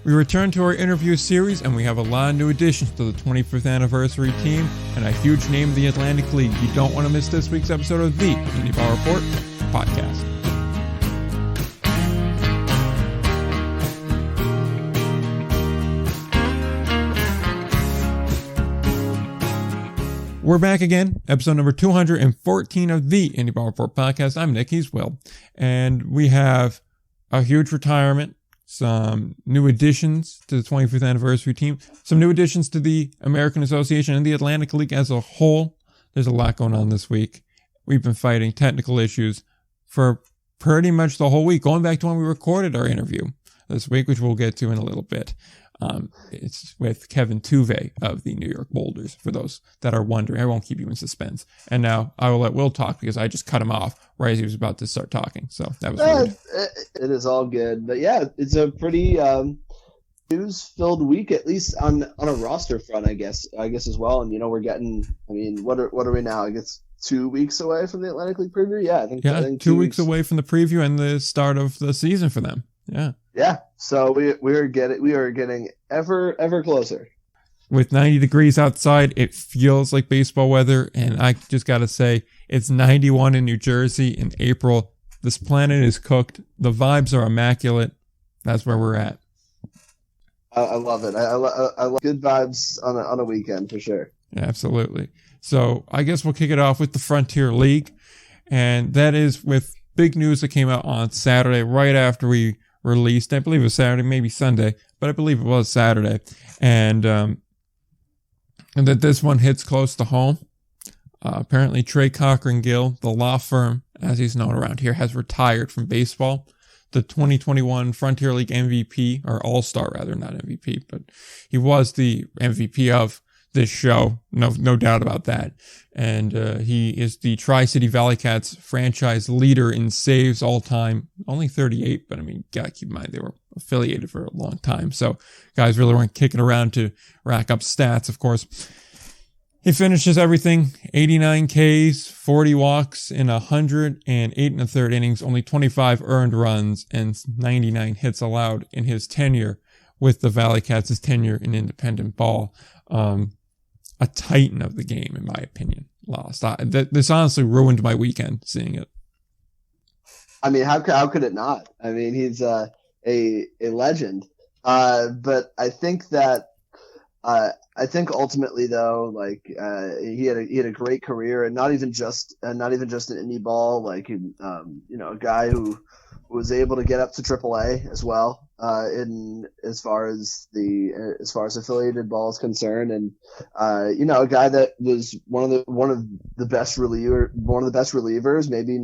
We return to our interview series, and we have a lot of new additions to the 25th anniversary team and a huge name in the Atlantic League. You don't want to miss this week's episode of the Indy Ball Report podcast. We're back again, episode number 214 of the Indy Ball Report podcast. I'm Nick, he's Will, and we have a huge retirement, some new additions to the 25th anniversary team, some new additions to the American Association and the Atlantic League as a whole. There's a lot going on this week. We've been fighting technical issues for pretty much the whole week, going back to when we recorded our interview this week, which we'll get to in a little bit. It's with Kevin Tuve of the New York Boulders, for those that are wondering. I won't keep you in suspense. And now I will let Will talk because I just cut him off right as he was about to start talking. So that was weird. It is all good. But yeah, it's a pretty news-filled week, at least on a roster front, I guess as well. And, we're getting, what are we now? I guess 2 weeks away from the Atlantic League preview? Yeah, I think 2 weeks away from the preview and the start of the season for them. Yeah. So we are getting ever closer. With 90 degrees outside, it feels like baseball weather, and I just got to say, it's 91 in New Jersey in April. This planet is cooked. The vibes are immaculate. That's where we're at. I love it. I love good vibes on a weekend for sure. Yeah, absolutely. So I guess we'll kick it off with the Frontier League, and that is with big news that came out on Saturday right after we released. I believe it was Saturday, maybe Sunday, but I believe it was Saturday. And that this one hits close to home. Apparently Trey Cochran-Gill, the law firm, as he's known around here, has retired from baseball. The 2021 Frontier League MVP, or All-Star rather, not MVP, but he was the MVP of this show. No doubt about that. And he is the Tri-City Valley Cats franchise leader in saves all time. Only 38, but gotta keep in mind they were affiliated for a long time. So guys really weren't kicking around to rack up stats, of course. He finishes everything, 89 Ks, 40 walks in 108 1/3 innings, only 25 earned runs, and 99 hits allowed in his tenure with the Valley Cats, his tenure in independent ball. A titan of the game, in my opinion. Lost. This honestly ruined my weekend seeing it. How could it not? He's a legend. But I think that ultimately though, he had a great career, and not even just in Indy Ball. A guy who was able to get up to AAA as well. As far as affiliated ball is concerned, and a guy that was one of the best relievers, maybe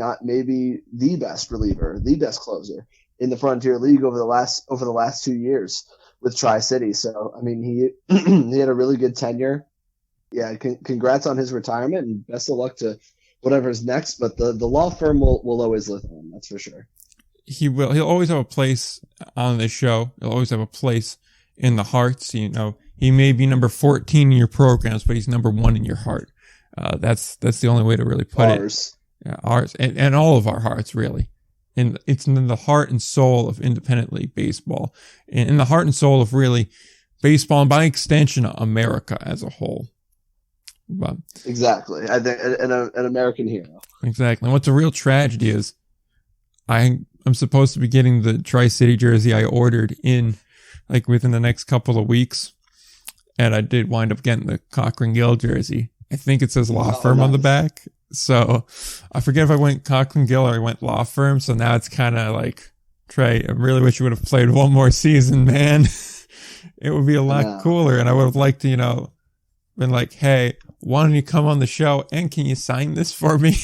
the best reliever, the best closer in the Frontier League over the last 2 years with Tri-City. So he he had a really good tenure. Yeah, congrats on his retirement, and best of luck to whatever's next. But the law firm will always live on, that's for sure. He'll always have a place on this show. He'll always have a place in the hearts. He may be number 14 in your programs, but he's number 1 in your heart. That's the only way to really put it. Yeah, ours and all of our hearts, really. And it's in the heart and soul of independent league baseball, and in the heart and soul of really baseball, and by extension, America as a whole. But, exactly. I think an American hero. Exactly. And what's a real tragedy is I'm supposed to be getting the Tri-City jersey I ordered in within the next couple of weeks. And I did wind up getting the Cochran-Gill jersey. I think it says law firm on the back. So I forget if I went Cochran-Gill or I went law firm. So now it's kind of Trey, I really wish you would have played one more season, man. It would be a lot cooler. And I would have liked to, been hey, why don't you come on the show and can you sign this for me?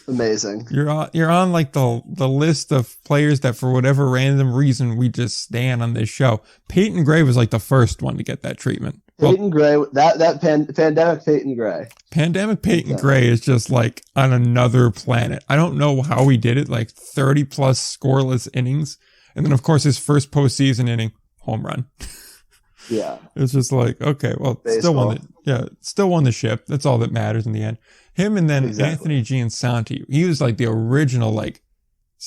Amazing. You're on the list of players that for whatever random reason we just stand on this show. Peyton Gray was the first one to get that treatment. Peyton Gray, pandemic Peyton Gray. Pandemic Peyton Gray is just on another planet. I don't know how he did it, 30 plus scoreless innings. And then of course his first postseason inning, home run. Yeah. It's just okay, well, baseball. Still won the ship. That's all that matters in the end. Him and then Anthony Giansanti. He was the original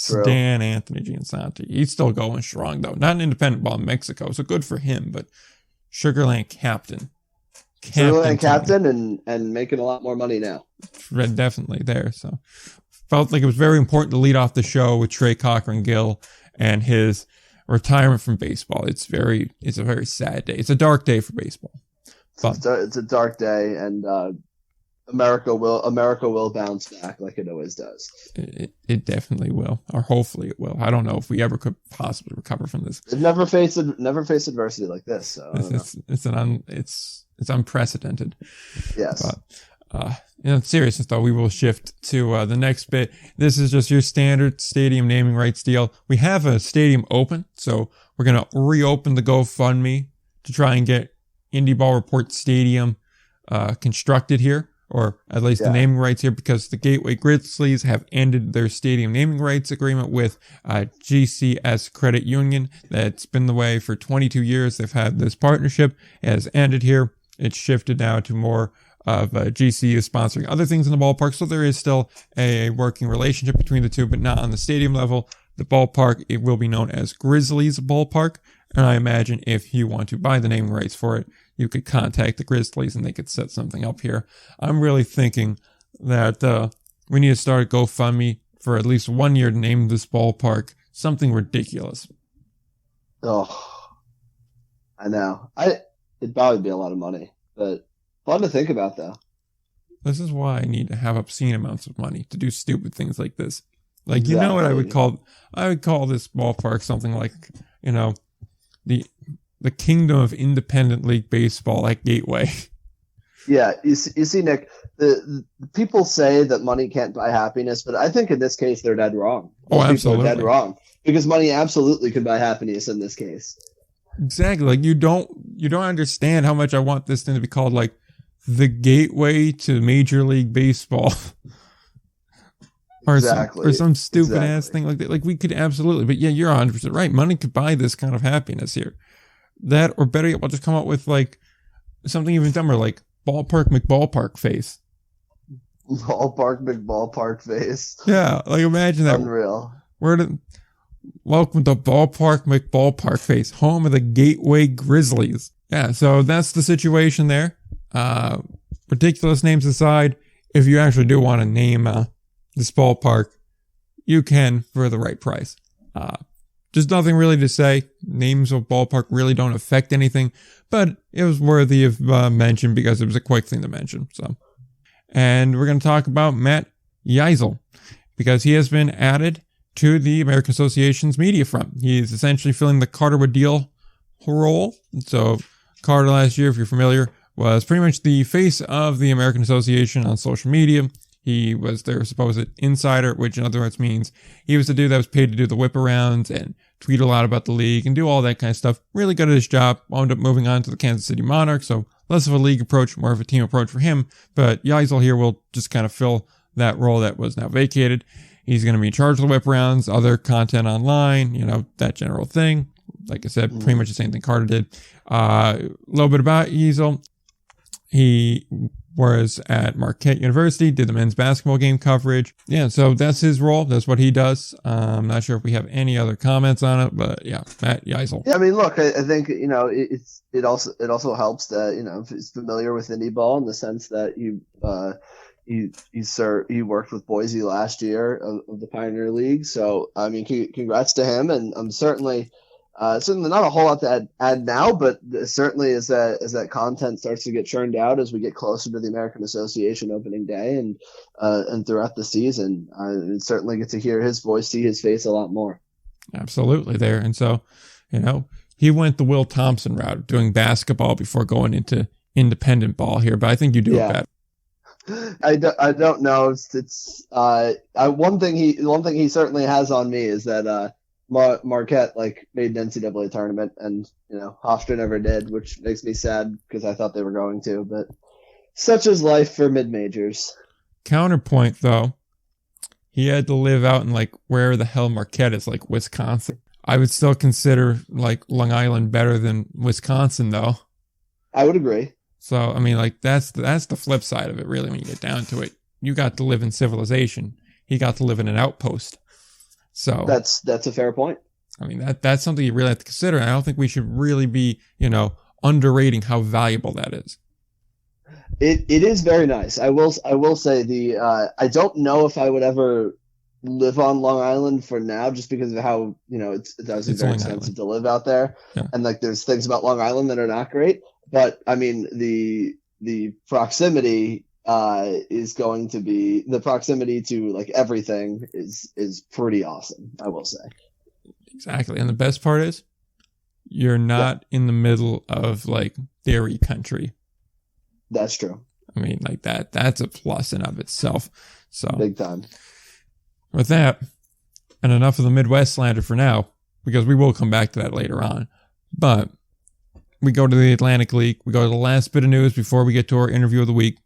True. Dan Anthony Giansanti. He's still going strong, though. Not an independent ball in Mexico, so good for him, but Sugarland captain. Sugarland captain and making a lot more money now. Definitely there. So felt like it was very important to lead off the show with Trey Cochran-Gill and his retirement from baseball. It's a very sad day. It's a dark day for baseball. But it's a dark day, and America will bounce back like it always does. It definitely will, or hopefully it will. I don't know if we ever could possibly recover from this. It never faced adversity like this. So it's unprecedented. Yes. But, in seriousness, though, we will shift to the next bit. This is just your standard stadium naming rights deal. We have a stadium open, so we're going to reopen the GoFundMe to try and get Indy Ball Report Stadium constructed here, or at least the naming rights here, because the Gateway Grizzlies have ended their stadium naming rights agreement with GCS Credit Union. That's been the way for 22 years. They've had this partnership. It has ended here. It's shifted now to more of GC is sponsoring other things in the ballpark, so there is still a working relationship between the two, but not on the stadium level. The ballpark, it will be known as Grizzlies Ballpark, and I imagine if you want to buy the naming rights for it, you could contact the Grizzlies and they could set something up here. I'm really thinking that we need to start a GoFundMe for at least 1 year to name this ballpark something ridiculous. Oh, I know. It'd probably be a lot of money, but fun to think about, though. This is why I need to have obscene amounts of money to do stupid things like this. Like, exactly. You know what I would call? I would call this ballpark something like, the Kingdom of Independent League Baseball at Gateway. Yeah, you see, Nick, the people say that money can't buy happiness, but I think in this case they're dead wrong. Absolutely. People are dead wrong, because money absolutely can buy happiness in this case. Exactly. Like, you don't understand how much I want this thing to be called, like, the Gateway to Major League Baseball. Or some stupid ass thing like that. Like, we could absolutely, but yeah, you're 100% right. Money could buy this kind of happiness here. That, or better yet, we'll just come up with like something even dumber, like Ballpark McBallpark Face. Ballpark McBallpark Face. Yeah, like imagine that. Unreal. Welcome to Ballpark McBallpark Face, home of the Gateway Grizzlies. Yeah, so that's the situation there. Ridiculous names aside, if you actually do want to name this ballpark, you can for the right price. Just nothing really to say. Names of ballpark really don't affect anything, but it was worthy of mention because it was a quick thing to mention. So, and we're going to talk about Matt Yeisel because he has been added to the American Association's media front. He's essentially filling the Carter Waddell role. So Carter last year, if you're familiar, was pretty much the face of the American Association on social media. He was their supposed insider, which in other words means he was the dude that was paid to do the whip arounds and tweet a lot about the league and do all that kind of stuff. Really good at his job. Wound up moving on to the Kansas City Monarchs, so less of a league approach, more of a team approach for him. But Yeisel here will just kind of fill that role that was now vacated. He's going to be in charge of the whip arounds, other content online, that general thing. Like I said, pretty much the same thing Carter did. A little bit about Yeisel. He was at Marquette University, did the men's basketball game coverage. Yeah, so that's his role. That's what he does. I'm not sure if we have any other comments on it, but yeah, Matt Yeisel. Yeah, I mean, look, I think, it also helps that, he's familiar with Indy Ball in the sense that he worked with Boise last year of the Pioneer League. So, I mean, congrats to him. And I'm certainly not a whole lot to add now, but certainly as that content starts to get churned out as we get closer to the American Association opening day and throughout the season, certainly get to hear his voice, see his face a lot more. Absolutely there. And so, he went the Will Thompson route of doing basketball before going into independent ball here, but I think you do it better. I don't know. It's one thing he certainly has on me is that Marquette made an NCAA tournament, and Hofstra never did, which makes me sad because I thought they were going to. But such is life for mid majors. Counterpoint, though, he had to live out in where the hell Marquette is, Wisconsin. I would still consider Long Island better than Wisconsin, though. I would agree. So I mean, that's the flip side of it, really. When you get down to it, you got to live in civilization. He got to live in an outpost. So That's a fair point. I mean, that's something you really have to consider. I don't think we should really be, underrating how valuable that is. It is very nice. I will say I don't know if I would ever live on Long Island for now, just because of how it's obviously very expensive to live out there, and like there's things about Long Island that are not great. But I mean the proximity is going to be the proximity to like everything is pretty awesome, I will say. Exactly, and the best part is you're not in the middle of like dairy country. That's true. I mean, like that's a plus in of itself. So big time. With that, and enough of the Midwest slander for now, because we will come back to that later on. But we go to the Atlantic League. We go to the last bit of news before we get to our interview of the week.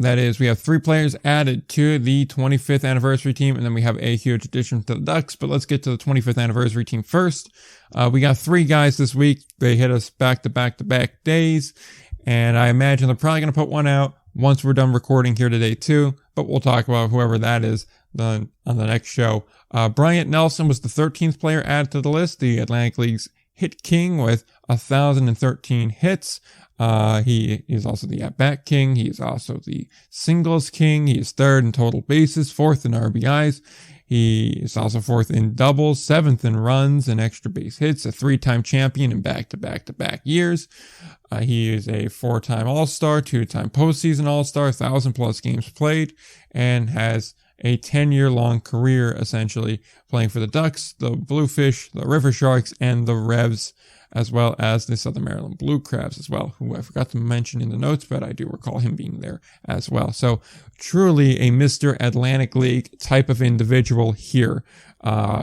That is, we have 3 players added to the 25th anniversary team, and then we have a huge addition to the Ducks. But let's get to the 25th anniversary team first. We got 3 guys this week. They hit us back-to-back-to-back days, and I imagine they're probably going to put one out once we're done recording here today too. But we'll talk about whoever that is on the next show. Bryant Nelson was the 13th player added to the list, the Atlantic League's hit king with 1,013 hits. He is also the at-bat king. He is also the singles king. He is 3rd in total bases, 4th in RBIs. He is also 4th in doubles, 7th in runs and extra base hits, a 3-time champion in back-to-back-to-back years. He is a 4-time All-Star, 2-time postseason All-Star, 1,000+ games played, and has a 10-year-long career, essentially, playing for the Ducks, the Bluefish, the River Sharks, and the Revs, as well as the Southern Maryland Blue Crabs as well, who I forgot to mention in the notes, but I do recall him being there as well. So truly a Mr. Atlantic League type of individual here.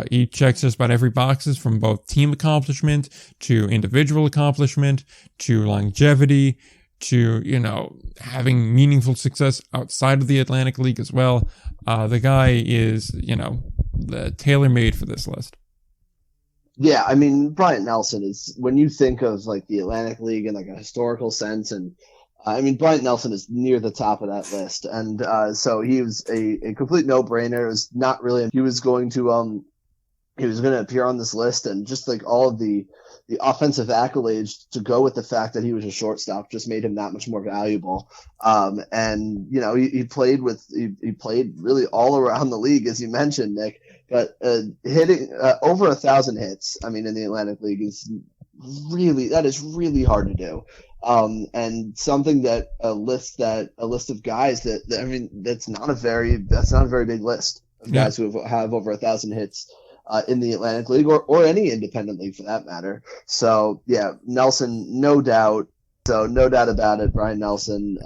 He checks just about every boxes, from both team accomplishment to individual accomplishment to longevity to, having meaningful success outside of the Atlantic League as well. The guy is, the tailor-made for this list. Yeah, I mean, Bryant Nelson is, when you think of like the Atlantic League in like a historical sense, and I mean, Bryant Nelson is near the top of that list, and so he was a complete no-brainer. It was not really, he was going to appear on this list, and just like all of the offensive accolades to go with the fact that he was a shortstop just made him that much more valuable. And he played really all around the league, as you mentioned, Nick. But hitting over 1,000 hits, I mean, in the Atlantic League is really hard to do. And something that a list of guys that I mean, that's not a very big list of guys who have over 1,000 hits in the Atlantic League or any independent league for that matter. So yeah, Nelson, no doubt. So no doubt about it, Brian Nelson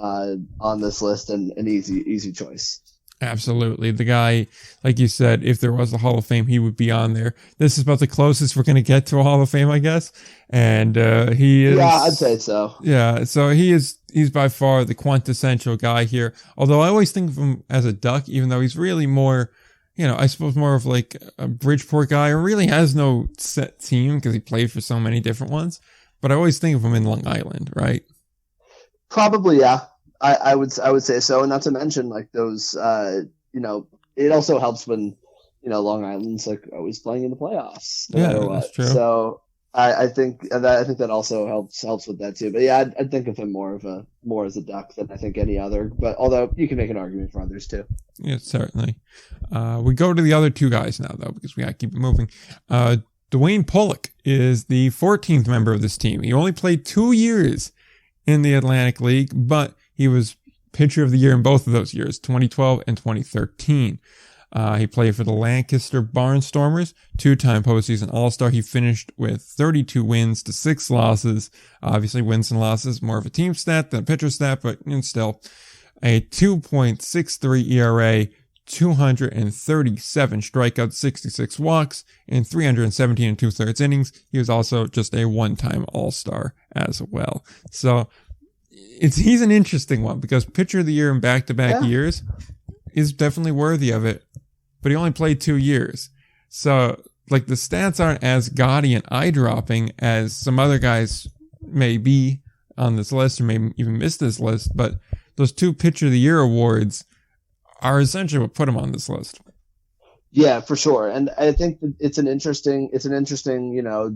on this list, and an easy choice. Absolutely. The guy, like you said, if there was a Hall of Fame, he would be on there. This is about the closest we're going to get to a Hall of Fame, I guess. And he is... Yeah, I'd say so. Yeah, so he's by far the quintessential guy here. Although I always think of him as a Duck, even though he's really more, I suppose more of like a Bridgeport guy, or really has no set team because he played for so many different ones. But I always think of him in Long Island, right? Probably, yeah. I would say so, and not to mention like those, it also helps when, Long Island's like always playing in the playoffs, no matter what. That's true. So I think that also helps with that too. But yeah, I'd think of him more as a Duck than I think any other. But although you can make an argument for others too. Yeah, certainly. We go to the other 2 guys now though, because we got to keep it moving. Dwayne Pollock is the 14th member of this team. He only played 2 years in the Atlantic League, but he was pitcher of the year in both of those years, 2012 and 2013. He played for the Lancaster Barnstormers, 2-time postseason All-Star. He finished with 32 wins to 6 losses. Obviously, wins and losses, more of a team stat than a pitcher stat, but still. A 2.63 ERA, 237 strikeouts, 66 walks, and 317 2/3 innings. He was also just a 1-time All-Star as well. So he's an interesting one because pitcher of the year in back-to-back years is definitely worthy of it, but he only played 2 years. So like the stats aren't as gaudy and eye-dropping as some other guys may be on this list or may even miss this list, but those 2 pitcher of the year awards are essentially what put him on this list. Yeah, for sure. And I think that it's an interesting,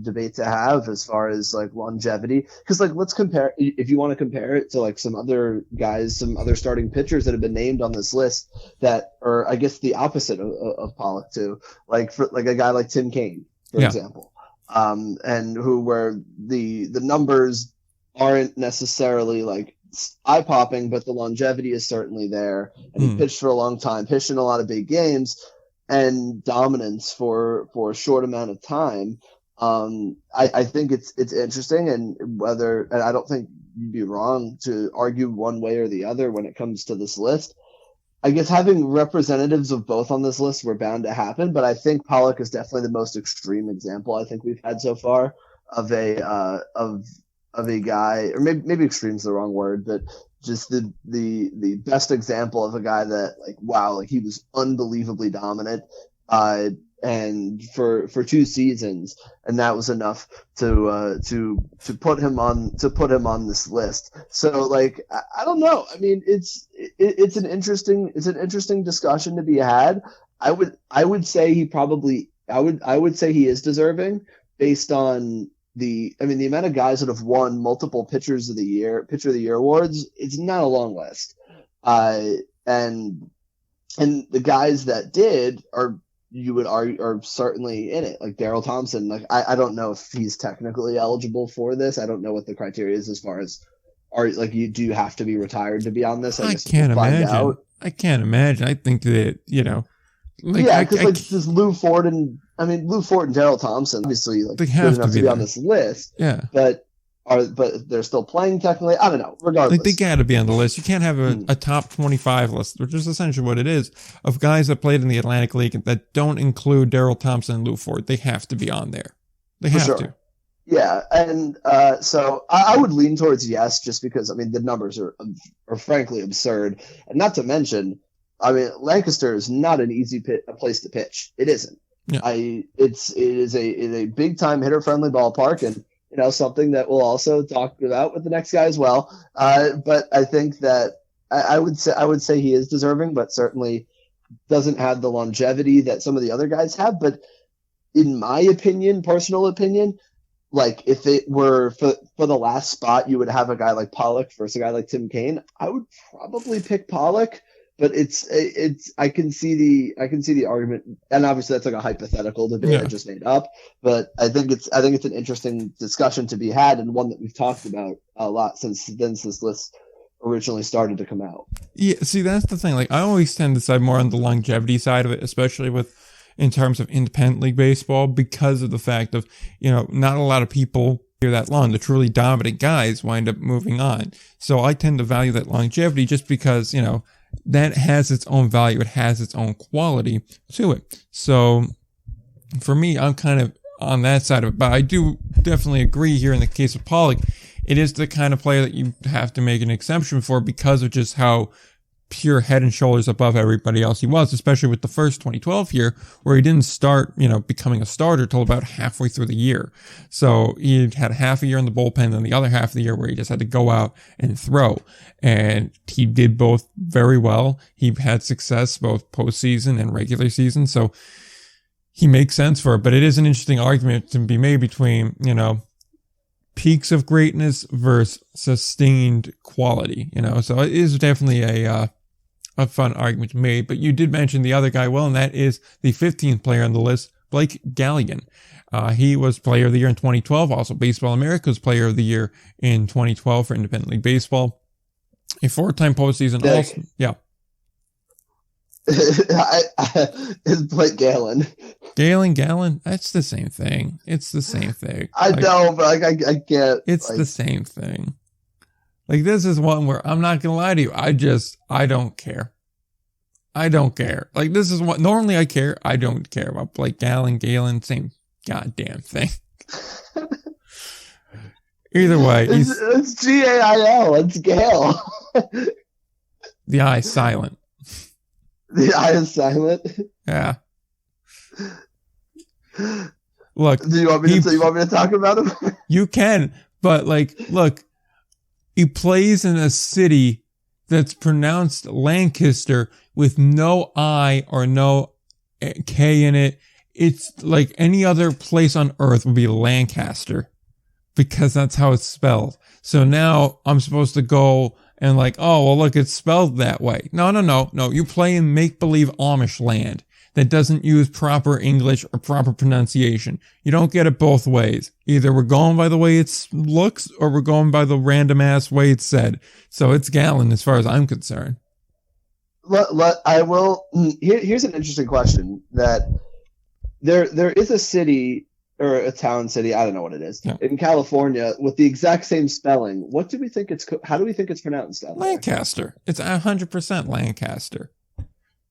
debate to have as far as like longevity. Cause like, let's compare, if you want to compare it to like some other guys, some other starting pitchers that have been named on this list that are, I guess, the opposite of Pollock too. Like for like a guy like Tim Kaine, for example. And where the numbers aren't necessarily like eye popping, but the longevity is certainly there. And he pitched for a long time, pitched in a lot of big games and dominance for a short amount of time. I think it's interesting, and I don't think you'd be wrong to argue one way or the other when it comes to this list. I guess having representatives of both on this list were bound to happen, but I think Pollock is definitely the most extreme example I think we've had so far of a guy, or maybe extreme is the wrong word, but just the best example of a guy that like, wow, like he was unbelievably dominant, and for 2 seasons, and that was enough to put him on this list. So like, I don't know. I mean, it's an interesting discussion to be had. I would say I would say he is deserving based on the amount of guys that have won multiple pitcher of the year awards. It's not a long list. And the guys that did you would argue are certainly in it, like Darryl Thompson. Like, I don't know if he's technically eligible for this. I don't know what the criteria is as far as you do have to be retired to be on this. I can't imagine. I can't imagine. I think that, because just Lou Ford and Darryl Thompson obviously good enough to be on this list. Yeah, but they're still playing technically. I don't know. Regardless, they got to be on the list. You can't have a top 25 list, which is essentially what it is, of guys that played in the Atlantic League that don't include Darryl Thompson and Lou Ford. They have to be on there. They have to. Yeah, and so I would lean towards yes, just because the numbers are frankly absurd, and not to mention, Lancaster is not an easy place to pitch. It isn't. Yeah. It is a big time hitter friendly ballpark, and something that we'll also talk about with the next guy as well. But I think that I would say he is deserving, but certainly doesn't have the longevity that some of the other guys have. But in my personal opinion, like if it were for the last spot, you would have a guy like Pollock versus a guy like Tim Kaine. I would probably pick Pollock. But I can see the argument, and obviously that's like a hypothetical debate I just made up. But I think it's an interesting discussion to be had, and one that we've talked about a lot since this list originally started to come out. Yeah, see, that's the thing. Like, I always tend to side more on the longevity side of it, especially in terms of independent league baseball, because of the fact of not a lot of people here that long. The truly dominant guys wind up moving on. So I tend to value that longevity just because that has its own value. It has its own quality to it. So for me, I'm kind of on that side of it. But I do definitely agree here in the case of Pollock. It is the kind of player that you have to make an exception for because of just how pure head and shoulders above everybody else he was, especially with the first 2012 year where he didn't start, becoming a starter till about halfway through the year. So he had half a year in the bullpen and the other half of the year where he just had to go out and throw. And he did both very well. He had success both postseason and regular season. So he makes sense for it. But it is an interesting argument to be made between, peaks of greatness versus sustained quality, So it is definitely a fun argument to make. But you did mention the other guy well, and that is the 15th player on the list, Blake Galligan. He was Player of the Year in 2012, also Baseball America's Player of the Year in 2012 for Independent League Baseball. A 4-time postseason also. Yeah. It's Blake Gallon. Gallon, that's the same thing. It's the same thing. I know, but I can't. It's the same thing. Like, this is one where I'm not gonna lie to you. I don't care. I don't care. Like, this is what normally I care. I don't care about Blake Gallon, same goddamn thing. Either way, it's Gail. It's Gale. The I is silent. The I is silent. Yeah. Look. Do you want me to talk about him? You can, but look, he plays in a city that's pronounced Lancaster with no I or no K in it. It's like any other place on earth would be Lancaster because that's how it's spelled. So now I'm supposed to go and like, oh, well, look, it's spelled that way. No. You play in make-believe Amish land that doesn't use proper English or proper pronunciation. You don't get it both ways. Either we're going by the way it looks or we're going by the random ass way it's said. So it's Gallon as far as I'm concerned. I will. Here's an interesting question. That there is a city or a town city, I don't know what it is, in California with the exact same spelling. What do we think how do we think it's pronounced? Lancaster. It's 100% Lancaster.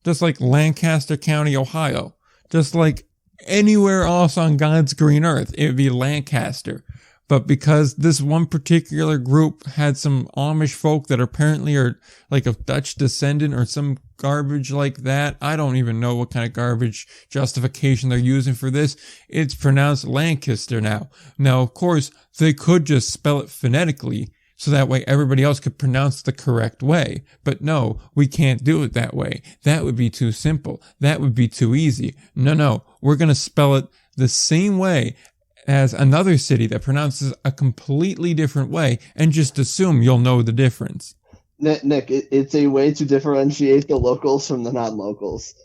Just like Lancaster County, Ohio. Just like anywhere else on God's green earth, it would be Lancaster. But because this one particular group had some Amish folk that apparently are like of Dutch descendant or some garbage like that, I don't even know what kind of garbage justification they're using for this. It's pronounced Lancaster now. Now, of course, they could just spell it phonetically so that way everybody else could pronounce the correct way. But no, we can't do it that way. That would be too simple. That would be too easy. No, we're going to spell it the same way as another city that pronounces a completely different way and just assume you'll know the difference. Nick, it's a way to differentiate the locals from the non-locals.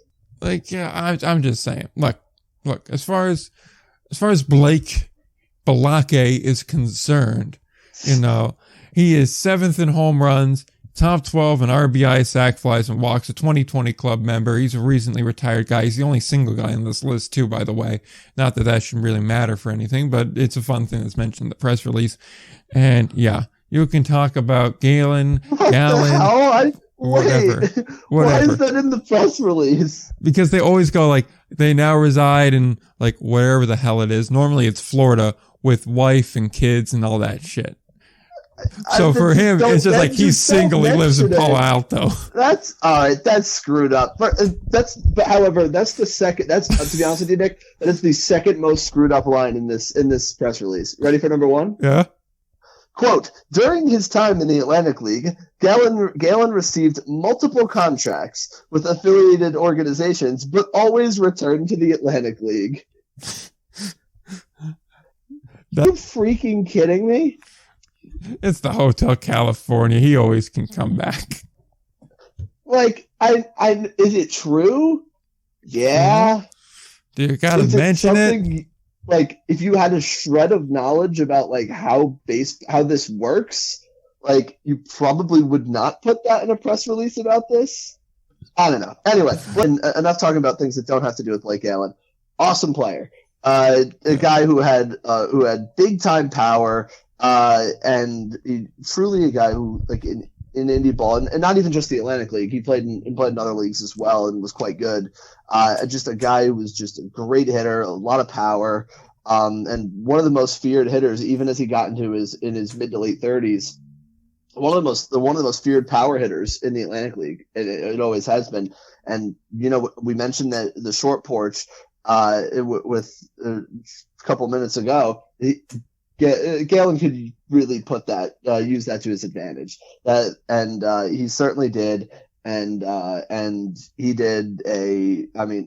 Like, yeah, I'm just saying. Look, as far as Blake Balake is concerned, he is 7th in home runs, top 12 in RBI, sac flies, and walks, a 2020 club member. He's a recently retired guy. He's the only single guy on this list, too, by the way. Not that that should really matter for anything, but it's a fun thing that's mentioned in the press release. And, yeah, you can talk about Gallon, whatever. Why is that in the press release? Because they always go, like, they now reside in, like, wherever the hell it is. Normally it's Florida with wife and kids and all that shit. So for him, it's just like he's single. He lives in Palo Alto. That's all right. That's screwed up. However, that's the second. That's to be honest with you, Nick. That is the second most screwed up line in this press release. Ready for number one? Yeah. Quote: During his time in the Atlantic League, Gallon received multiple contracts with affiliated organizations, but always returned to the Atlantic League. Are you freaking kidding me? It's the Hotel California. He always can come back. Like, is it true? Yeah. You gotta mention it. Like, if you had a shred of knowledge about like how this works, like you probably would not put that in a press release about this. I don't know. Anyway, enough talking about things that don't have to do with Blake Allen. Awesome player. A guy who had big time power. And truly a guy who, like, in Indy Ball, and not even just the Atlantic League, he played in other leagues as well and was quite good. Just a guy who was just a great hitter, a lot of power, and one of the most feared hitters, even as he got into his mid to late 30s. One of the most feared power hitters in the Atlantic League. It always has been. And we mentioned that the short porch with a couple minutes ago. Gallon could really use that to his advantage. He certainly did. And he did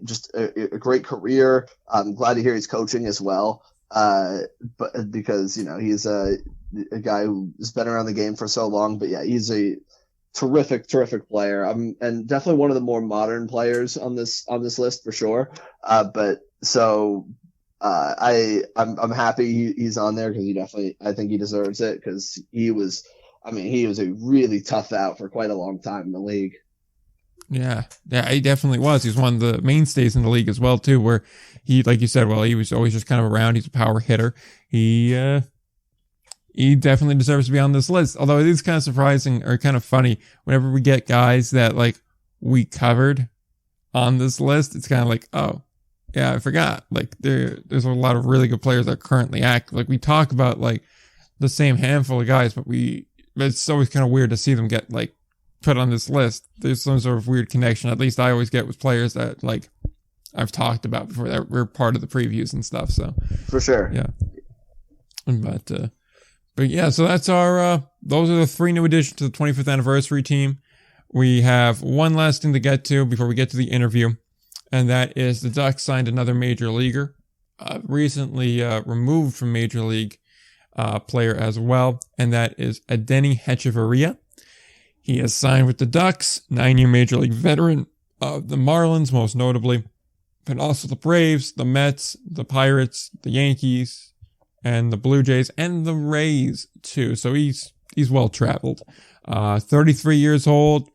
just a great career. I'm glad to hear he's coaching as well. But because, he's a guy who's been around the game for so long, but yeah, he's a terrific player. And definitely one of the more modern players on this list for sure. I'm happy he's on there because I think he deserves it because he was a really tough out for quite a long time in the league. Yeah, he definitely was. He's one of the mainstays in the league as well too, where he, like you said, he was always just kind of around. He's a power hitter. He definitely deserves to be on this list. Although it is kind of surprising or kind of funny whenever we get guys that like we covered on this list. It's kind of like, oh, yeah, I forgot. Like there's a lot of really good players that are currently active. Like we talk about like the same handful of guys, but it's always kind of weird to see them get like put on this list. There's some sort of weird connection. At least I always get with players that like I've talked about before that were part of the previews and stuff. So for sure, yeah. But yeah, so that's our. Those are the 3 new additions to the 25th anniversary team. We have one last thing to get to before we get to the interview. and that is the Ducks signed another major leaguer, recently removed from Major League player as well, and that is Adeiny Hechavarria. He has signed with the Ducks, 9-year Major League veteran of the Marlins, most notably, but also the Braves, the Mets, the Pirates, the Yankees, and the Blue Jays, and the Rays, too. So he's well-traveled. 33 years old,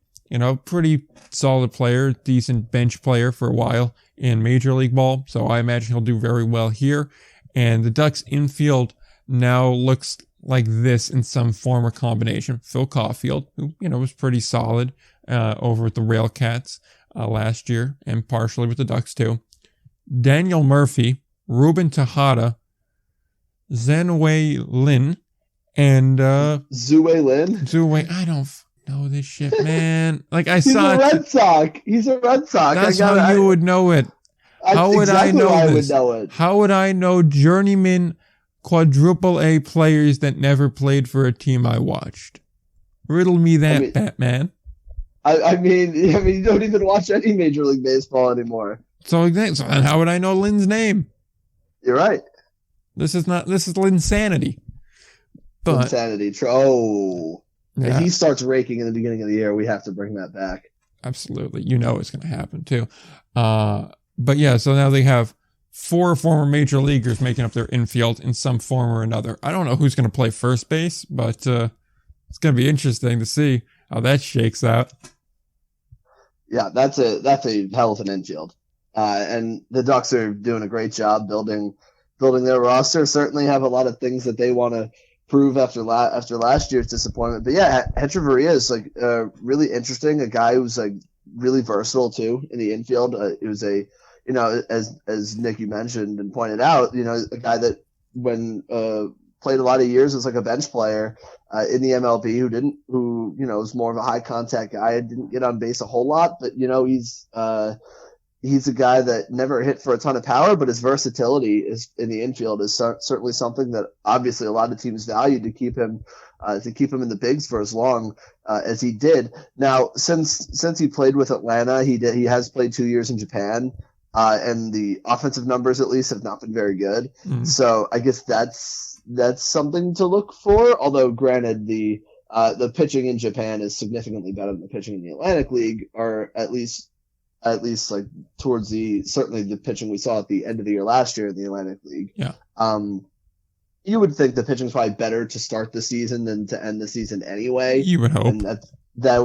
pretty solid player, decent bench player for a while in Major League Ball. So I imagine he'll do very well here. And the Ducks infield now looks like this in some form or combination. Phil Caulfield, who, was pretty solid over at the Railcats last year, and partially with the Ducks too. Daniel Murphy, Ruben Tejada, Zenwei Lin, and Zue Lin? I don't know this shit, man. Like I He's saw a Red Sox. He's a Red Sox. That's how you would know it. How would I know this? How would I know journeyman quadruple A players that never played for a team I watched? Riddle me that, Batman. I mean, you don't even watch any Major League Baseball anymore. So then how would I know Lin's name? You're right. This is Linsanity. Insanity. Oh. Yeah. If he starts raking in the beginning of the year, we have to bring that back. Absolutely. It's going to happen too. But yeah, so now they have 4 former major leaguers making up their infield in some form or another. I don't know who's going to play first base, but it's going to be interesting to see how that shakes out. Yeah, that's a hell of an infield. And the Ducks are doing a great job building their roster. Certainly have a lot of things that they want to prove after last year's disappointment. But yeah, Hechavarria is like really interesting. A guy who's like really versatile too in the infield. It was as Nick you mentioned and pointed out, a guy that when played a lot of years as like a bench player in the MLB who was more of a high contact guy, didn't get on base a whole lot, but he's a guy that never hit for a ton of power, but his versatility is in the infield is certainly something that obviously a lot of teams value to keep him in the bigs for as long as he did. Now, since he played with Atlanta, he has played 2 years in Japan, and the offensive numbers at least have not been very good. Mm-hmm. So I guess that's something to look for. Although granted, the pitching in Japan is significantly better than the pitching in the Atlantic League, or at least like towards certainly the pitching we saw at the end of the year last year in the Atlantic League. Yeah. You would think the pitching's probably better to start the season than to end the season anyway. You would hope. And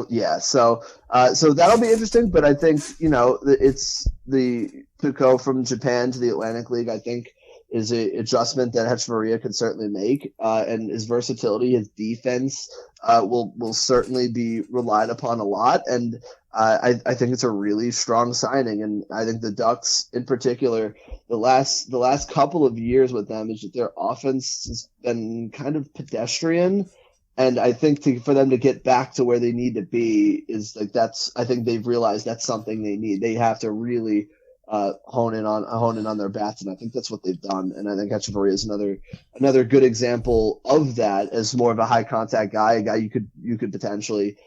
yeah. So that'll be interesting, but I think, it's to go from Japan to the Atlantic League, I think is an adjustment that Hechavarria could certainly make. And his versatility, his defense, will certainly be relied upon a lot. And I think it's a really strong signing. And I think the Ducks in particular, the last couple of years with them is that their offense has been kind of pedestrian. And I think for them to get back to where they need to be is like, I think they've realized that's something they need. They have to really hone in on their bats, and I think that's what they've done. And I think Hechavarria is another good example of that, as more of a high contact guy, a guy you could potentially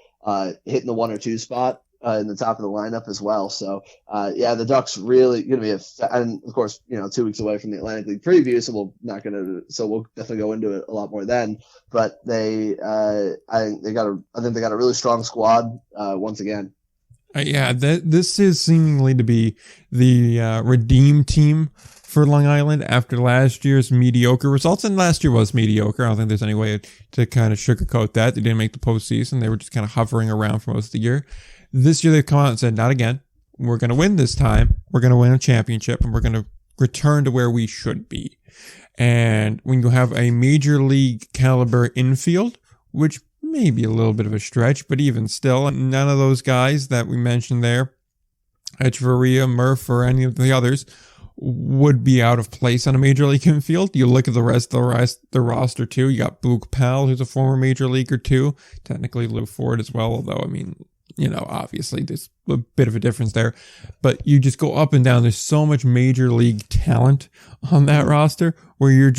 hit in the 1 or 2 spot in the top of the lineup as well. So the Ducks really going to be and of course 2 weeks away from the Atlantic League preview, so we'll definitely go into it a lot more then. But I think they got a really strong squad once again. This is seemingly to be the redeem team for Long Island after last year's mediocre results. And last year was mediocre. I don't think there's any way to kind of sugarcoat that. They didn't make the postseason. They were just kind of hovering around for most of the year. This year they've come out and said, not again. We're going to win this time. We're going to win a championship, and we're going to return to where we should be. And when you have a major league caliber infield, which may be a little bit of a stretch, but even still, none of those guys that we mentioned there, Hechavarria, Murph, or any of the others, would be out of place on a major league infield. You look at the rest of the roster too. You got Boog Powell, who's a former major leaguer too. Technically Lou Ford as well, although obviously there's a bit of a difference there. But you just go up and down. There's so much major league talent on that roster where you're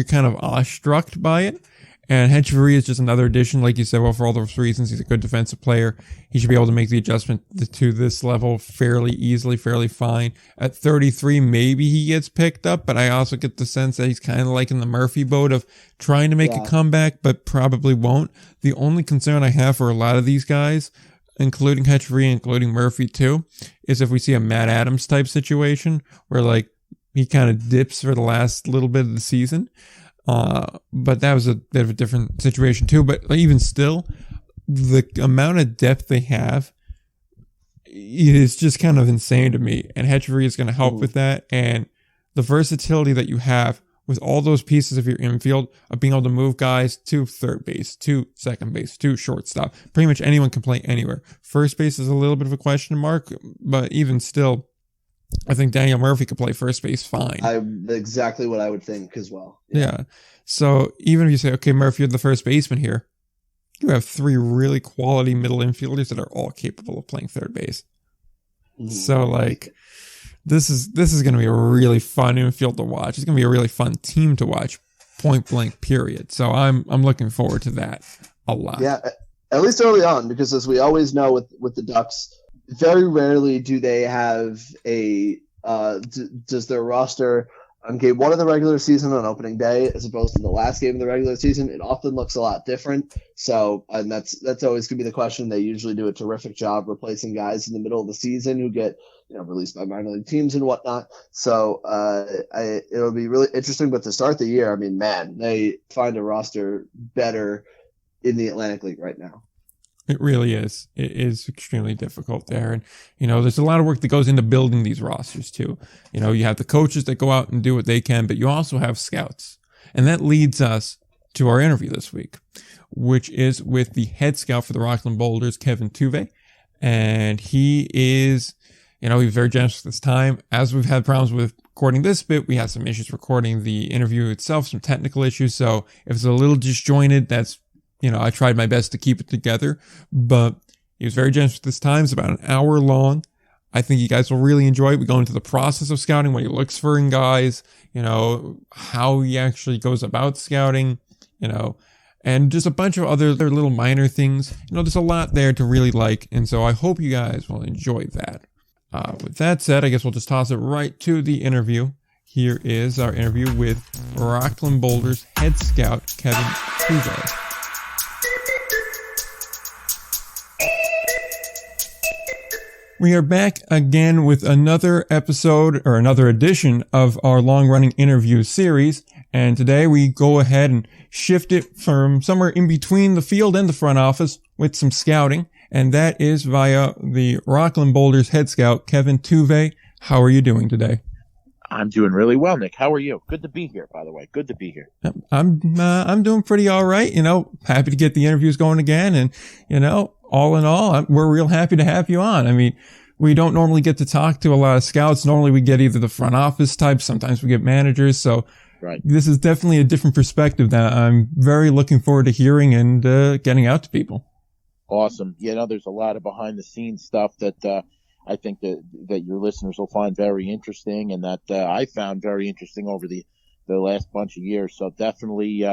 kind of awestruck by it. And Hechavarria is just another addition, like you said. Well, for all those reasons, he's a good defensive player. He should be able to make the adjustment to this level fairly easily, fairly fine. At 33, maybe he gets picked up, but I also get the sense that he's kind of like in the Murphy boat of trying to make a comeback, but probably won't. The only concern I have for a lot of these guys, including Hechavarria, including Murphy too, is if we see a Matt Adams type situation where like he kind of dips for the last little bit of the season. But that was a bit of a different situation too. But even still, the amount of depth they have is just kind of insane to me. And Hechavarria is going to help with that. And the versatility that you have with all those pieces of your infield of being able to move guys to third base, to second base, to shortstop. Pretty much anyone can play anywhere. First base is a little bit of a question mark, but even still, I think Daniel Murphy could play first base fine. Exactly what I would think as well. Yeah. So even if you say, okay, Murphy, you're the first baseman here, you have 3 really quality middle infielders that are all capable of playing third base. So like, this is going to be a really fun infield to watch. It's going to be a really fun team to watch, point blank period. So I'm looking forward to that a lot. Yeah, at least early on, because as we always know with the Ducks, very rarely do they have does their roster on game 1 of the regular season on opening day as opposed to the last game of the regular season. It often looks a lot different. So, and that's always going to be the question. They usually do a terrific job replacing guys in the middle of the season who get, released by minor league teams and whatnot. So, it'll be really interesting. But to start the year, I mean, man, they find a roster better in the Atlantic League right now. It really is. It is extremely difficult there. And, there's a lot of work that goes into building these rosters too. You have the coaches that go out and do what they can, but you also have scouts. And that leads us to our interview this week, which is with the head scout for the Rockland Boulders, Kevin Tuve. And he is, he was very generous with his time. As we've had problems with recording this bit, we had some issues recording the interview itself, some technical issues. So if it's a little disjointed, that's, I tried my best to keep it together, but he was very generous with his time. It's about an hour long. I think you guys will really enjoy it. We go into the process of scouting, what he looks for in guys, how he actually goes about scouting, and just a bunch of other little minor things. There's a lot there to really like. And so I hope you guys will enjoy that. With that said, I guess we'll just toss it right to the interview. Here is our interview with Rockland Boulders head scout, Kevin Tuve. We are back again with another episode or another edition of our long-running interview series. And today we go ahead and shift it from somewhere in between the field and the front office with some scouting. And that is via the Rockland Boulders head scout, Kevin Tuve. How are you doing today? I'm doing really well, Nick. How are you? Good to be here, by the way. Good to be here. I'm doing pretty all right. Happy to get the interviews going again. And, all in all, we're real happy to have you on. I mean, we don't normally get to talk to a lot of scouts. Normally we get either the front office types. Sometimes we get managers. So right. This is definitely a different perspective that I'm very looking forward to hearing and getting out to people. Awesome. There's a lot of behind the scenes stuff that I think that your listeners will find very interesting and that I found very interesting over the last bunch of years. So definitely,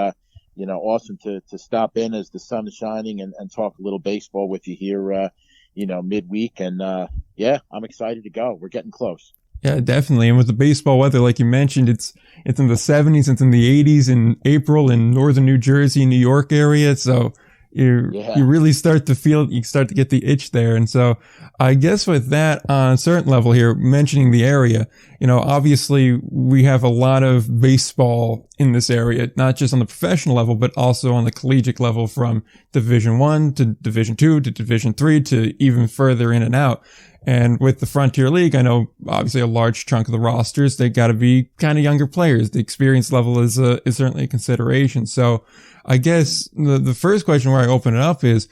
awesome to stop in as the sun is shining and talk a little baseball with you here, midweek. And, I'm excited to go. We're getting close. Yeah, definitely. And with the baseball weather, like you mentioned, it's in the 70s, it's in the 80s in April in northern New Jersey, New York area. So you really start to feel, you start to get the itch there. And so I guess with that on a certain level here, mentioning the area, obviously we have a lot of baseball in this area, not just on the professional level, but also on the collegiate level from Division I to Division II to Division III to even further in and out. And with the Frontier League, I know obviously a large chunk of the rosters, they got to be kind of younger players. The experience level is certainly a consideration. So I guess the first question where I open it up is,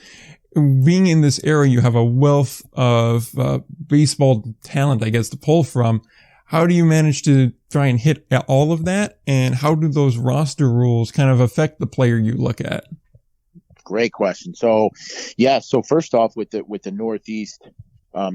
being in this area, you have a wealth of baseball talent, I guess, to pull from. How do you manage to try and hit all of that? And how do those roster rules kind of affect the player you look at? Great question. So first off with the Northeast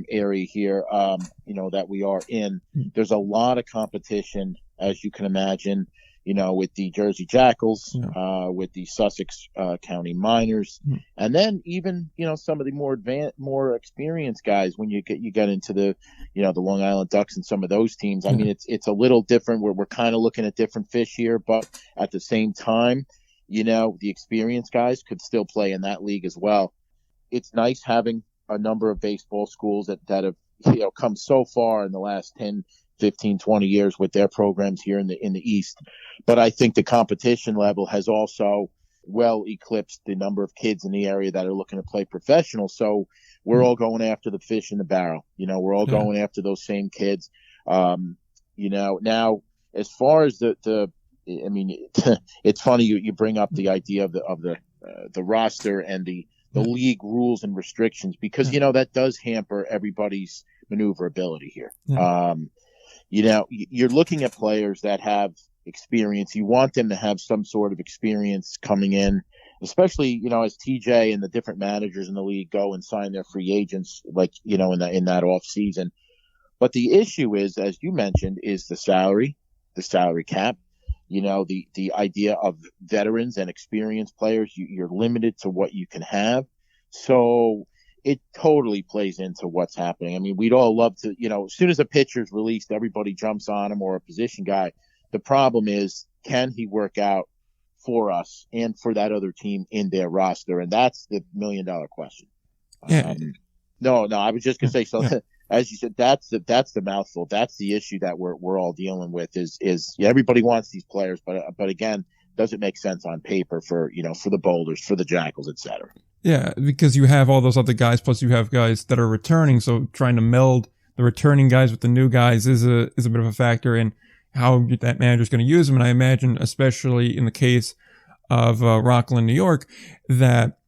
area here, that we are in, there's a lot of competition, as you can imagine. with the Jersey Jackals, Yeah. with the Sussex County Miners, and then even some of the more experienced guys when you get into the the Long Island Ducks and some of those teams. I mean, it's a little different. We're kind of looking at different fish here, but at the same time, the experienced guys could still play in that league as well. It's nice having a number of baseball schools that have come so far in the last 10, 15, 20 years with their programs here in the East. But I think the competition level has also well eclipsed the number of kids in the area that are looking to play professional. So we're all going after the fish in the barrel. We're all going after those same kids. Now as far as I mean, it's funny you bring up the idea of the roster and the league rules and restrictions, because that does hamper everybody's maneuverability here. You're looking at players that have experience. You want them to have some sort of experience coming in, especially, as TJ and the different managers in the league go and sign their free agents, like, in that off season. But the issue is, as you mentioned, is the salary cap, the idea of veterans and experienced players. You're limited to what you can have. So it totally plays into what's happening. I mean, we'd all love to, as soon as a pitcher's released, everybody jumps on him, or a position guy. The problem is, can he work out for us and for that other team in their roster? And that's the $1 million question. Yeah. No, I was just going to say, so as you said, that's the mouthful. That's the issue that we're all dealing with is everybody wants these players, but again, does it make sense on paper for the Boulders, for the Jackals, et cetera? Yeah, because you have all those other guys, plus you have guys that are returning. So trying to meld the returning guys with the new guys is a bit of a factor in how that manager's going to use them. And I imagine, especially in the case of Rockland, New York, that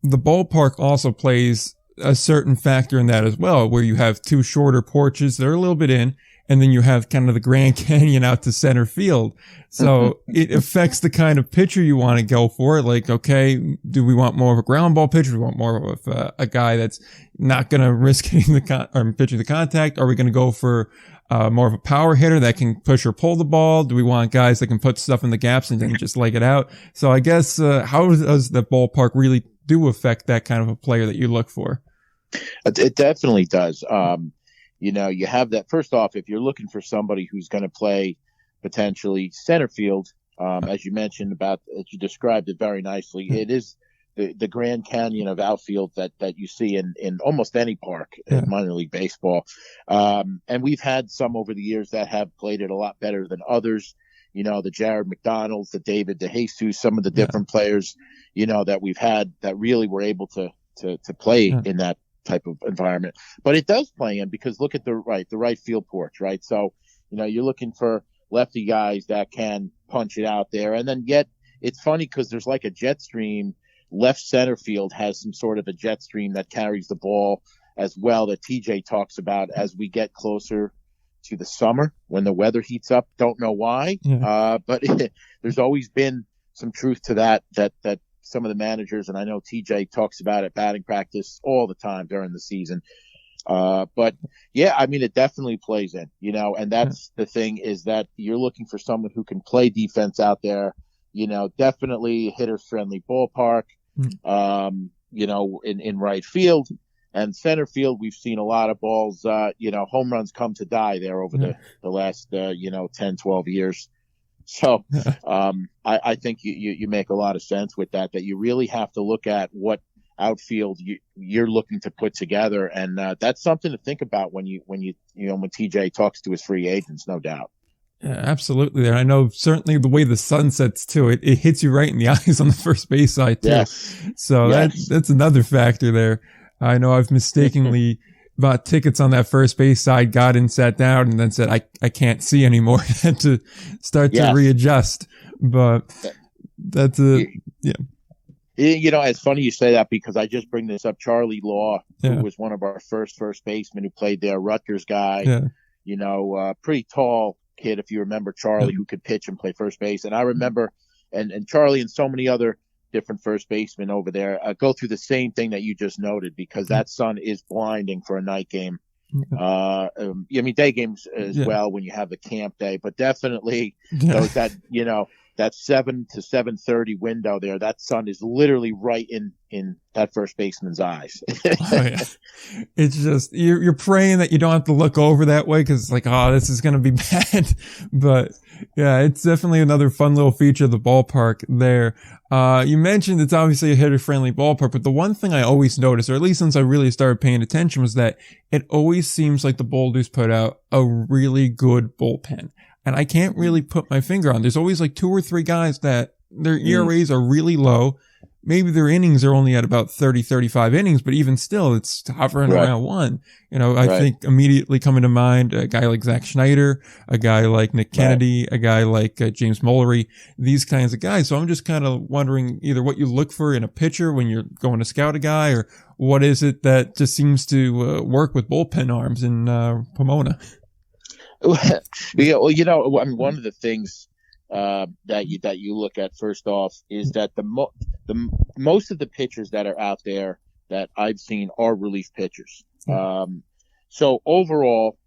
the ballpark also plays a certain factor in that as well, where you have two shorter porches that are a little bit in, and then you have kind of the Grand Canyon out to center field. So it affects the kind of pitcher you want to go for. Like, okay, do we want more of a ground ball pitcher? Do we want more of a guy that's not going to risk hitting or pitching the contact? Are we going to go for more of a power hitter that can push or pull the ball? Do we want guys that can put stuff in the gaps and then just leg it out? So I guess, how does the ballpark really do affect that kind of a player that you look for? It definitely does. You have that. First off, if you're looking for somebody who's going to play potentially center field, as you mentioned as you described it very nicely, it is the Grand Canyon of outfield that you see in almost any park in minor league baseball. And we've had some over the years that have played it a lot better than others. The Jared McDonalds, the David DeJesus, some of the different players, that we've had that really were able to play in that type of environment. But it does play in, because look at the right field porch, right? So, you're looking for lefty guys that can punch it out there. And then yet it's funny because there's like a jet stream. Left center field has some sort of a jet stream that carries the ball as well, that TJ talks about as we get closer to the summer when the weather heats up. Don't know why, but there's always been some truth to that some of the managers, and I know TJ talks about it, batting practice all the time during the season. But yeah, I mean, it definitely plays in, and that's the thing, is that you're looking for someone who can play defense out there, definitely hitter friendly ballpark, in right field and center field. We've seen a lot of balls, home runs come to die there over the last, 10, 12 years. So I think you make a lot of sense with that you really have to look at what outfield you're looking to put together. And that's something to think about when TJ talks to his free agents, no doubt. Yeah, absolutely. There, I know certainly the way the sun sets too, it hits you right in the eyes on the first base side too. Yes. So that's another factor there. I know I've mistakenly bought tickets on that first base side, got in, sat down, and then said, I can't see anymore. Had to start to readjust. But that's it's funny you say that, because I just bring this up. Charlie Law, who was one of our first basemen who played there, Rutgers guy, pretty tall kid, if you remember Charlie, who could pitch and play first base. And I remember, and Charlie and so many other different first basemen over there go through the same thing that you just noted, because that sun is blinding for a night game. I mean, day games as well when you have the camp day, but definitely those that 7 to 7:30 window there, that sun is literally right in that first baseman's eyes. Oh, yeah. It's just, you're praying that you don't have to look over that way because it's like, oh, this is going to be bad. But yeah, it's definitely another fun little feature of the ballpark there. You mentioned it's obviously a hitter-friendly ballpark, but the one thing I always noticed, or at least since I really started paying attention, was that it always seems like the Boulders put out a really good bullpen. And I can't really put my finger on. There's always like 2 or 3 guys that their ERAs are really low. Maybe their innings are only at about 30, 35 innings, but even still, it's hovering around 1. I think immediately coming to mind a guy like Zach Schneider, a guy like Nick Kennedy, a guy like James Mullery, these kinds of guys. So I'm just kind of wondering either what you look for in a pitcher when you're going to scout a guy, or what is it that just seems to work with bullpen arms in Pomona? Yeah, well, I mean, one of the things that you look at first off is that the most of the pitchers that are out there that I've seen are relief pitchers. So overall,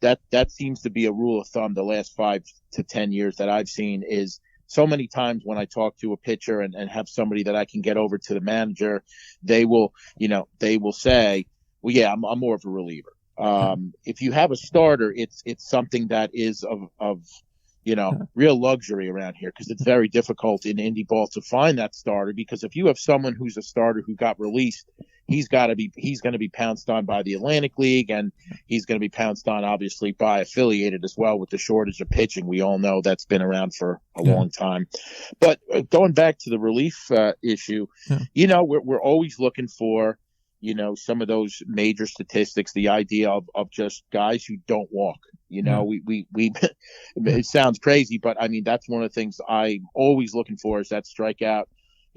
that seems to be a rule of thumb the last 5 to 10 years that I've seen. Is so many times when I talk to a pitcher and have somebody that I can get over to the manager, they will say, well, yeah, I'm more of a reliever. If you have a starter, it's something that is of real luxury around here, because it's very difficult in Indy Ball to find that starter, because if you have someone who's a starter who got released, he's going to be pounced on by the Atlantic League, and he's going to be pounced on obviously by affiliated as well with the shortage of pitching. We all know that's been around for a long time. But going back to the relief issue, we're always looking for some of those major statistics, the idea of just guys who don't walk. We it sounds crazy, but I mean, that's one of the things I'm always looking for, is that strikeout.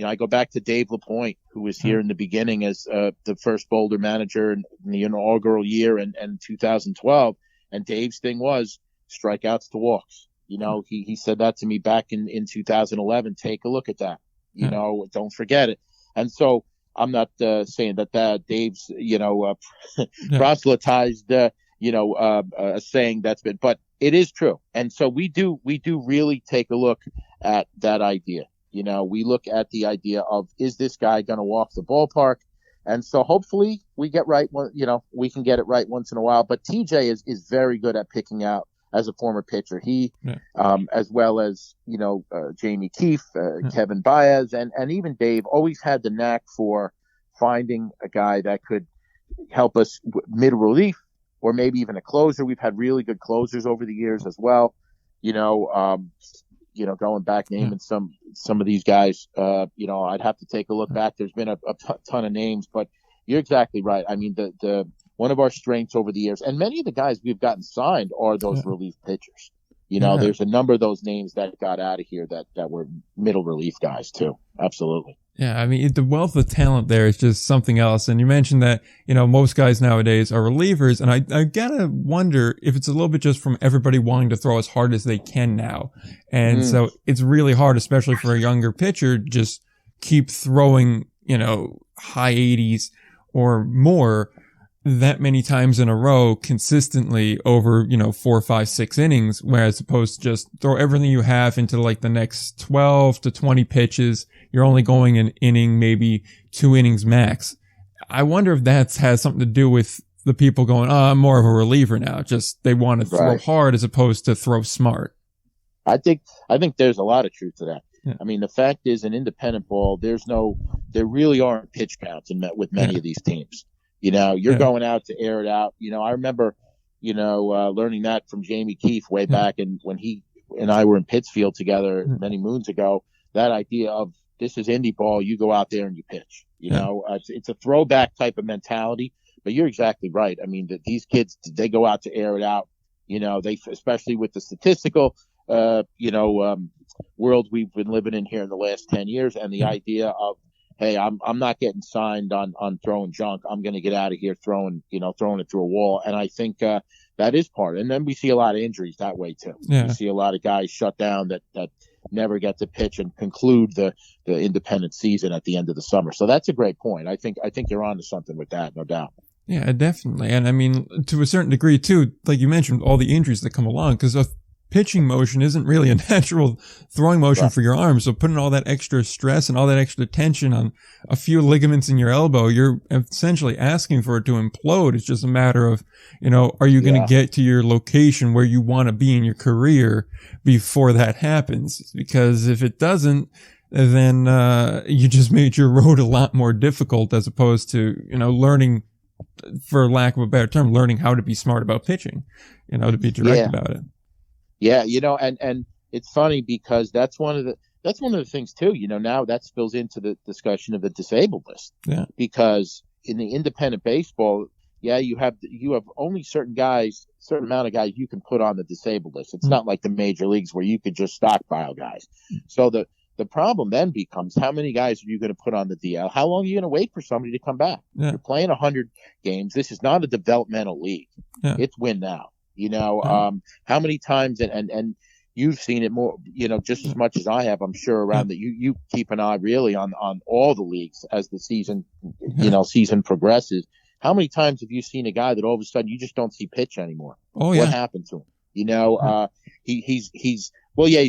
I go back to Dave LaPointe, who was here in the beginning as the first Boulder manager in the inaugural year in 2012. And Dave's thing was strikeouts to walks. He said that to me back in 2011. Take a look at that. Don't forget it. And so I'm not saying that Dave's, proselytized, a saying that's been, but it is true. And so we do really take a look at that idea. We look at the idea of, is this guy going to walk the ballpark? And so hopefully we get right. We can get it right once in a while. But TJ is very good at picking out, as a former pitcher. He, as well as, Jamie Keefe, Kevin Baez, and even Dave, always had the knack for finding a guy that could help us mid relief, or maybe even a closer. We've had really good closers over the years as well. Going back, naming some of these guys, I'd have to take a look back. There's been a ton of names, but you're exactly right. I mean, the one of our strengths over the years, and many of the guys we've gotten signed are those relief pitchers. There's a number of those names that got out of here that were middle relief guys too. Absolutely. Yeah, I mean, the wealth of talent there is just something else. And you mentioned that, most guys nowadays are relievers. And I gotta wonder if it's a little bit just from everybody wanting to throw as hard as they can now. And so it's really hard, especially for a younger pitcher, just keep throwing, high 80s or more that many times in a row consistently over, 4, 5, 6 innings, whereas opposed to just throw everything you have into like the next 12 to 20 pitches. You're only going an inning, maybe 2 innings max. I wonder if that has something to do with the people going, oh, I'm more of a reliever now. Just they want to throw hard as opposed to throw smart. I think there's a lot of truth to that. Yeah. I mean, the fact is, in independent ball, there really aren't pitch counts with many of these teams. You're going out to air it out. I remember, learning that from Jamie Keefe way back, and when he and I were in Pittsfield together many moons ago. That idea of, this is Indy Ball, you go out there and you pitch. It's a throwback type of mentality. But you're exactly right. I mean, these kids, they go out to air it out. They, especially with the statistical, world we've been living in here in the last 10 years, and the idea of, hey, I'm not getting signed on throwing junk. I'm going to get out of here throwing it through a wall. And I think that is part. And then we see a lot of injuries that way too. Yeah. We see a lot of guys shut down that never get to pitch and conclude the independent season at the end of the summer. So that's a great point. I think you're onto something with that, no doubt. Yeah, definitely. And I mean, to a certain degree too, like you mentioned, all the injuries that come along, because a pitching motion isn't really a natural throwing motion Right. for your arm. So putting all that extra stress and all that extra tension on a few ligaments in your elbow, you're essentially asking for it to implode. It's just a matter of, are you going to get to your location where you want to be in your career before that happens? Because if it doesn't, then, you just made your road a lot more difficult as opposed to, learning, for lack of a better term, learning how to be smart about pitching, to be direct about it. Yeah, and it's funny because that's one of the things too. Now that spills into the discussion of the disabled list. Yeah. Because in the independent baseball, you have only certain amount of guys you can put on the disabled list. It's not like the major leagues where you could just stockpile guys. So the problem then becomes, how many guys are you going to put on the DL? How long are you going to wait for somebody to come back? Yeah. You're playing 100 games. This is not a developmental league. Yeah. It's win now. How many times, and you've seen it more, just as much as I have, I'm sure, around that you keep an eye really on all the leagues as the season, season progresses. How many times have you seen a guy that all of a sudden you just don't see pitch anymore? Oh, yeah. What happened to him? He's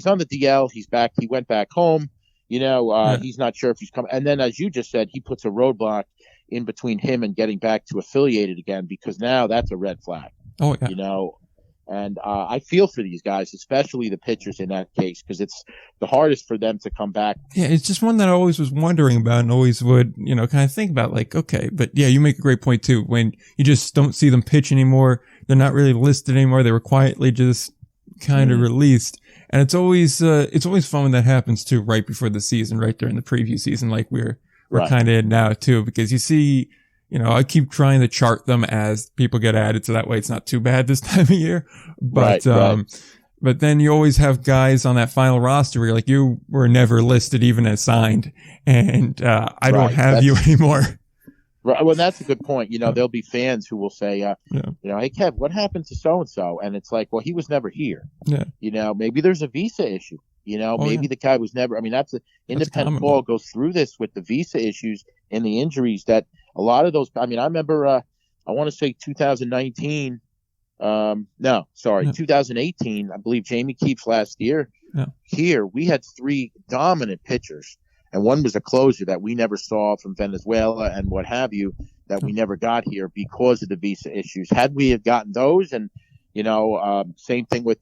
on the DL. He's back. He went back home. He's not sure if he's coming. And then, as you just said, he puts a roadblock in between him and getting back to affiliated again, because now that's a red flag. Oh, yeah. And I feel for these guys, especially the pitchers in that case, because it's the hardest for them to come back. Yeah, it's just one that I always was wondering about and always would, kind of think about, like, okay, but yeah, you make a great point too. When you just don't see them pitch anymore, they're not really listed anymore. They were quietly just kind of released. And it's always fun when that happens too, right before the season, right during the preview season, like we're kind of in now too, because you see, I keep trying to chart them as people get added, so that way it's not too bad this time of year. But, but then you always have guys on that final roster where you're like, you were never listed even as signed, and, I don't have you anymore. Right. Well, that's a good point. There'll be fans who will say, hey, Kev, what happened to so-and-so? And it's like, well, he was never here. Yeah. Maybe there's a visa issue. Maybe the guy was never, that's independent ball goes through this with the visa issues and the injuries that a lot of those, I remember, I want to say 2019, 2018, I believe Jamie Keeps last year. Yeah. Here, we had 3 dominant pitchers, and one was a closer that we never saw from Venezuela and what have you, that we never got here because of the visa issues. Had we have gotten those, and, same thing with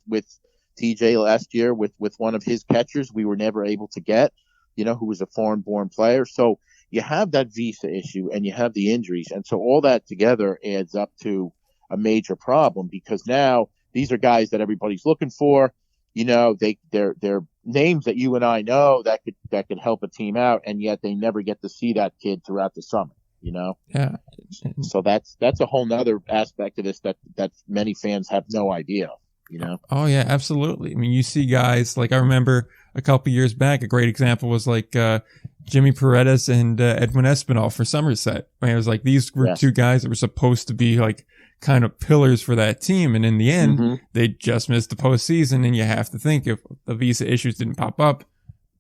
TJ last year with one of his catchers we were never able to get, who was a foreign-born player. So you have that visa issue and you have the injuries. And so all that together adds up to a major problem, because now these are guys that everybody's looking for. They're names that you and I know that could help a team out, and yet they never get to see that kid throughout the summer. Yeah. So that's a whole nother aspect of this that many fans have no idea of. Oh yeah, absolutely. You see guys like, I remember a couple years back, a great example was like Jimmy Paredes and Edwin Espinal for Somerset. It was like these were 2 guys that were supposed to be like kind of pillars for that team, and in the end, they just missed the postseason. And you have to think, if the visa issues didn't pop up,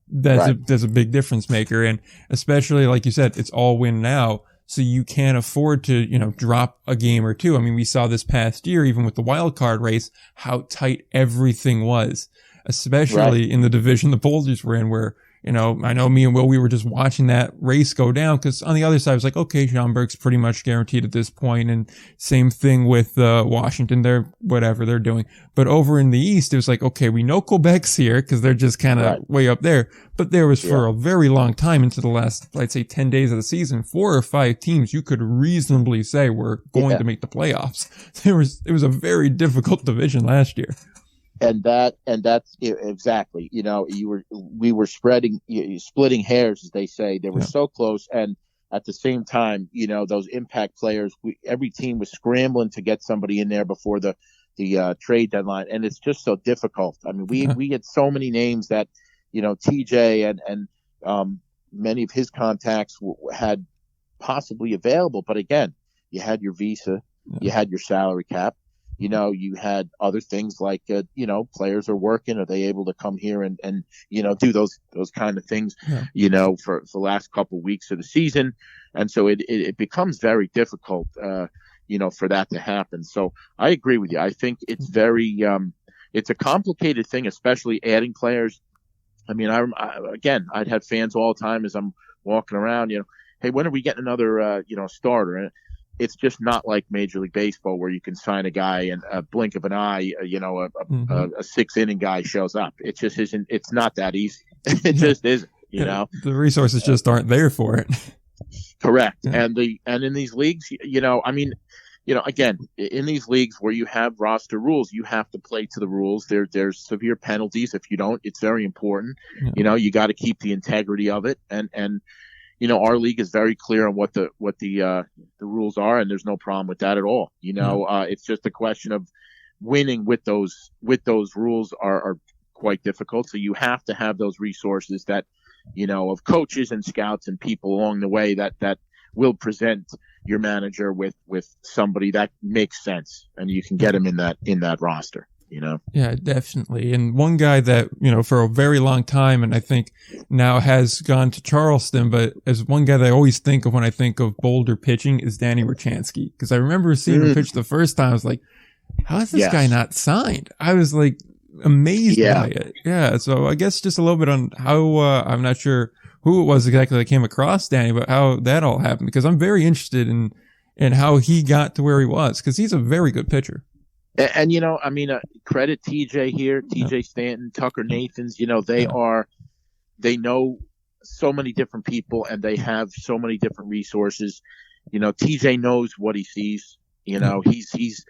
that's a big difference maker. And especially like you said, it's all win now. So you can't afford to, drop a game or 2. We saw this past year, even with the wild card race, how tight everything was, especially in the division the Bulls were in, where, I know me and Will, we were just watching that race go down, because on the other side, it was like, okay, Schaumburg's pretty much guaranteed at this point, and same thing with Washington, whatever they're doing. But over in the East, it was like, okay, we know Quebec's here, because they're just kind of way up there. But there was for a very long time, into the last, I'd say 10 days of the season, 4 or 5 teams you could reasonably say were going to make the playoffs. It was a very difficult division last year. And that's exactly, we were splitting hairs, as they say. They were so close. And at the same time, those impact players, every team was scrambling to get somebody in there before the trade deadline. And it's just so difficult. We had so many names that, TJ and many of his contacts had possibly available. But again, you had your visa, you had your salary cap. You had other things like, players are working. Are they able to come here and do those kind of things, for the last couple of weeks of the season? And so it becomes very difficult. for that to happen. So I agree with you. I think it's it's a complicated thing, especially adding players. I mean, I'd have fans all the time as I'm walking around, hey, when are we getting another, starter? And it's just not like Major League Baseball where you can sign a guy and a blink of an eye, a 6-inning guy shows up. It just isn't. It's not that easy. It just isn't. The resources just aren't there for it. Correct. Yeah. And in these leagues, again, in these leagues where you have roster rules, you have to play to the rules. There's severe penalties if you don't. It's very important. Yeah. You got to keep the integrity of it, and our league is very clear on what the rules are, and there's no problem with that at all. It's just a question of winning with those rules are quite difficult. So you have to have those resources that, of coaches and scouts and people along the way that will present your manager with somebody that makes sense, and you can get him in that roster. Yeah, definitely. And one guy that, for a very long time, and I think now has gone to Charleston, but as one guy that I always think of when I think of Boulder pitching is Danny Rurchansky. Because I remember seeing him pitch the first time. I was like, how is this guy not signed? I was like amazed by it. Yeah. So I guess just a little bit on how, I'm not sure who it was exactly that came across Danny, but how that all happened, because I'm very interested in how he got to where he was, because he's a very good pitcher. And credit TJ here, TJ Stanton, Tucker Nathans. They know so many different people, and they have so many different resources. TJ knows what he sees. He's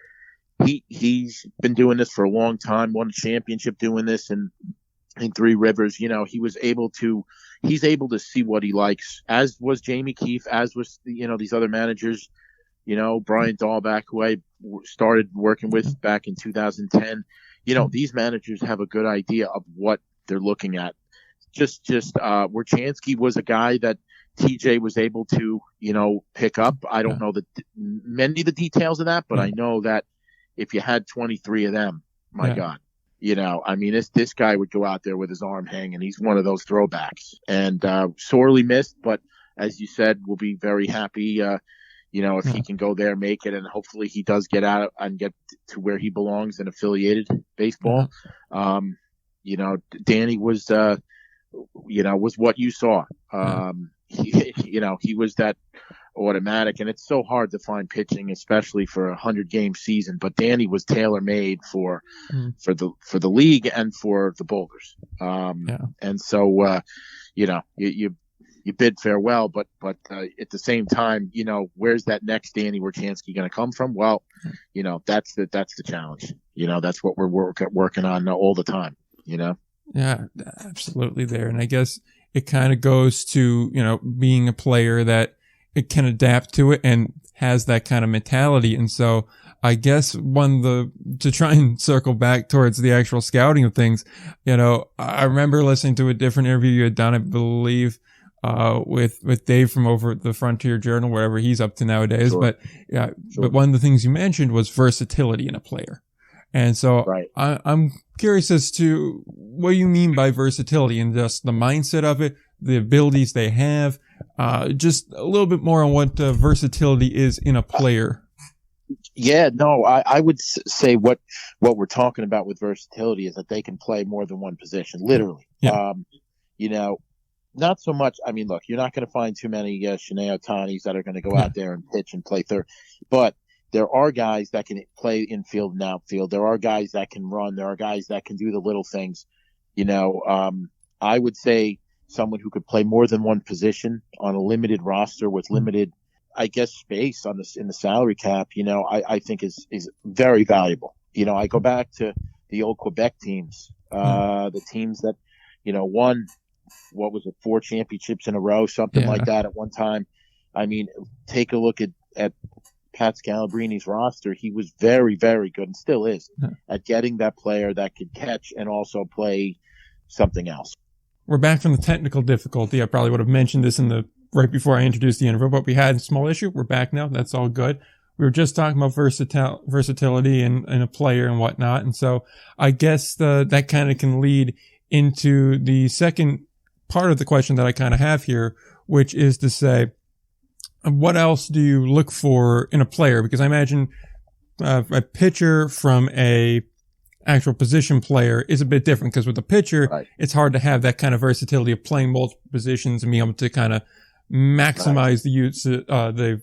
been doing this for a long time. Won a championship doing this in Three Rivers. He's able to see what he likes. As was Jamie Keefe. As was these other managers. Brian Dahlback, who I started working with back in 2010. These managers have a good idea of what they're looking at. Rurchansky was a guy that TJ was able to, pick up. I don't know many of the details of that, but I know that if you had 23 of them, my God, this guy would go out there with his arm hanging. He's one of those throwbacks, and sorely missed, but as you said, we'll be very happy, if he can go there, make it, and hopefully he does get out and get to where he belongs in affiliated baseball. Danny was, was what you saw. He was that automatic, and it's so hard to find pitching, especially for a 100-game season. But Danny was tailor-made for the league and for the Boulders. And so, you bid farewell, but at the same time, where's that next Danny Rurchansky going to come from? Well, that's the challenge. That's what we're working on all the time. Yeah, absolutely there. And I guess it kind of goes to being a player that it can adapt to it and has that kind of mentality. And so I guess to try and circle back towards the actual scouting of things, I remember listening to a different interview you had done, I believe, with Dave from over at the Frontier Journal, whatever he's up to nowadays. Sure. But but one of the things you mentioned was versatility in a player. And so I'm curious as to what you mean by versatility and just the mindset of it, the abilities they have, just a little bit more on what versatility is in a player. Yeah, no, I would say what we're talking about with versatility is that they can play more than one position, literally. Yeah. Not so much. I mean, look, you're not going to find too many Shohei Ohtanis that are going to go out there and pitch and play third. But there are guys that can play infield and outfield. There are guys that can run. There are guys that can do the little things. I would say someone who could play more than one position on a limited roster with limited, I guess, space in the salary cap, I think is very valuable. I go back to the old Quebec teams, the teams that, won, what was it, 4 championships in a row, something like that at one time. I mean, take a look at Pat Scalabrini's roster. He was very, very good and still is at getting that player that could catch and also play something else. We're back from the technical difficulty. I probably would have mentioned this right before I introduced the interview, but we had a small issue. We're back now. That's all good. We were just talking about versatility in a player and whatnot. And so I guess that kind of can lead into the second part of the question that I kind of have here, which is to say, what else do you look for in a player? Because I imagine a pitcher from a actual position player is a bit different, because with a pitcher, Right. it's hard to have that kind of versatility of playing multiple positions and being able to kind of maximize the use, the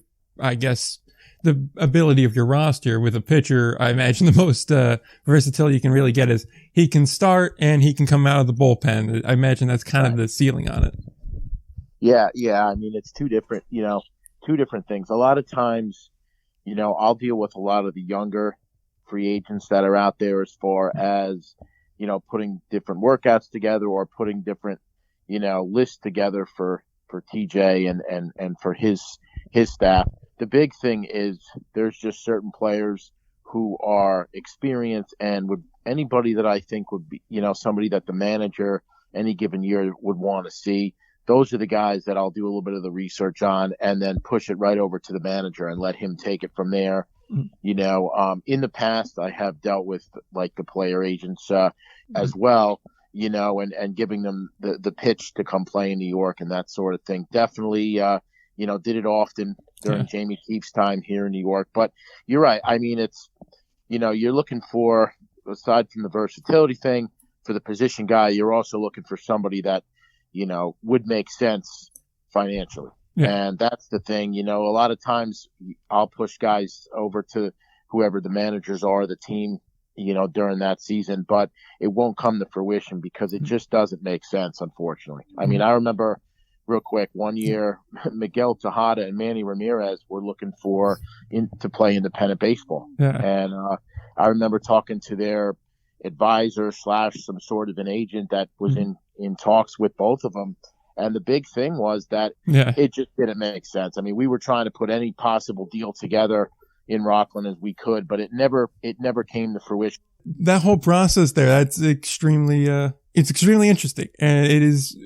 ability of your roster. With a pitcher, I imagine the most versatility you can really get is he can start and he can come out of the bullpen. I imagine that's kind of the ceiling on it. Yeah. I mean, it's two different things. A lot of times, I'll deal with a lot of the younger free agents that are out there, as far as, putting different workouts together or putting different, lists together for TJ and for his staff. The big thing is there's just certain players who are experienced, and anybody that I think would be, somebody that the manager any given year would want to see. Those are the guys that I'll do a little bit of the research on and then push it right over to the manager and let him take it from there. In the past, I have dealt with like the player agents as well, and giving them the pitch to come play in New York and that sort of thing. Definitely, did it often during Jamie Keefe's time here in New York. But you're right. I mean, it's, you're looking for, aside from the versatility thing, for the position guy, you're also looking for somebody that, would make sense financially. Yeah. And that's the thing, a lot of times I'll push guys over to whoever the managers are, the team, during that season, but it won't come to fruition because it just doesn't make sense, unfortunately. I mean, I remember real quick, one year, Miguel Tejada and Manny Ramirez were looking to play independent baseball. Yeah. And I remember talking to their advisor / some sort of an agent that was in talks with both of them. And the big thing was that it just didn't make sense. I mean, we were trying to put any possible deal together in Rockland as we could, but it never came to fruition. That whole process there, that's extremely interesting. And it is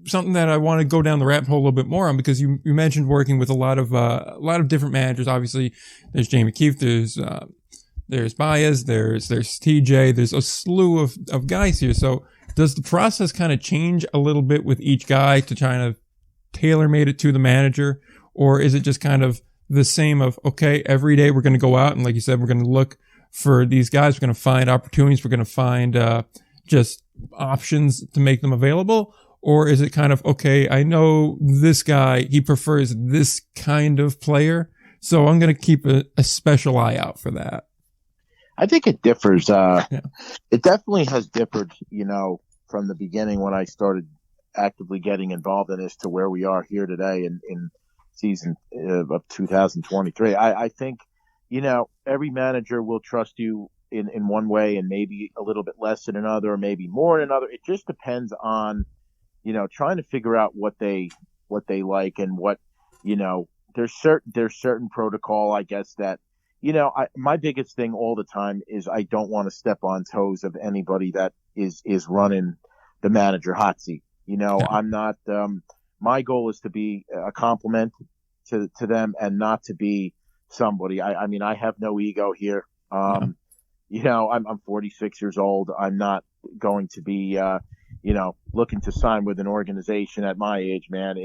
something that I want to go down the rabbit hole a little bit more on, because you mentioned working with a lot of different managers. Obviously, there's Jamie Keefe, there's Baez, there's TJ, there's a slew of guys here. So does the process kind of change a little bit with each guy to try to tailor-made it to the manager? Or is it just kind of the same of, okay, every day we're going to go out and, like you said, we're going to look for these guys. We're going to find opportunities. We're going to find just options to make them available? Or is it kind of, okay, I know this guy, he prefers this kind of player, so I'm going to keep a special eye out for that? I think it differs. It definitely has differed, from the beginning when I started actively getting involved in this to where we are here today in season of 2023. I think, every manager will trust you in one way and maybe a little bit less in another, or maybe more in another. It just depends on, trying to figure out what they like and what, there's certain protocol, I guess, that, my biggest thing all the time is I don't want to step on toes of anybody that is running the manager hot seat. I'm not, my goal is to be a compliment to them and not to be somebody. I mean, I have no ego here. I'm 46 years old. I'm not going to be, looking to sign with an organization at my age, man.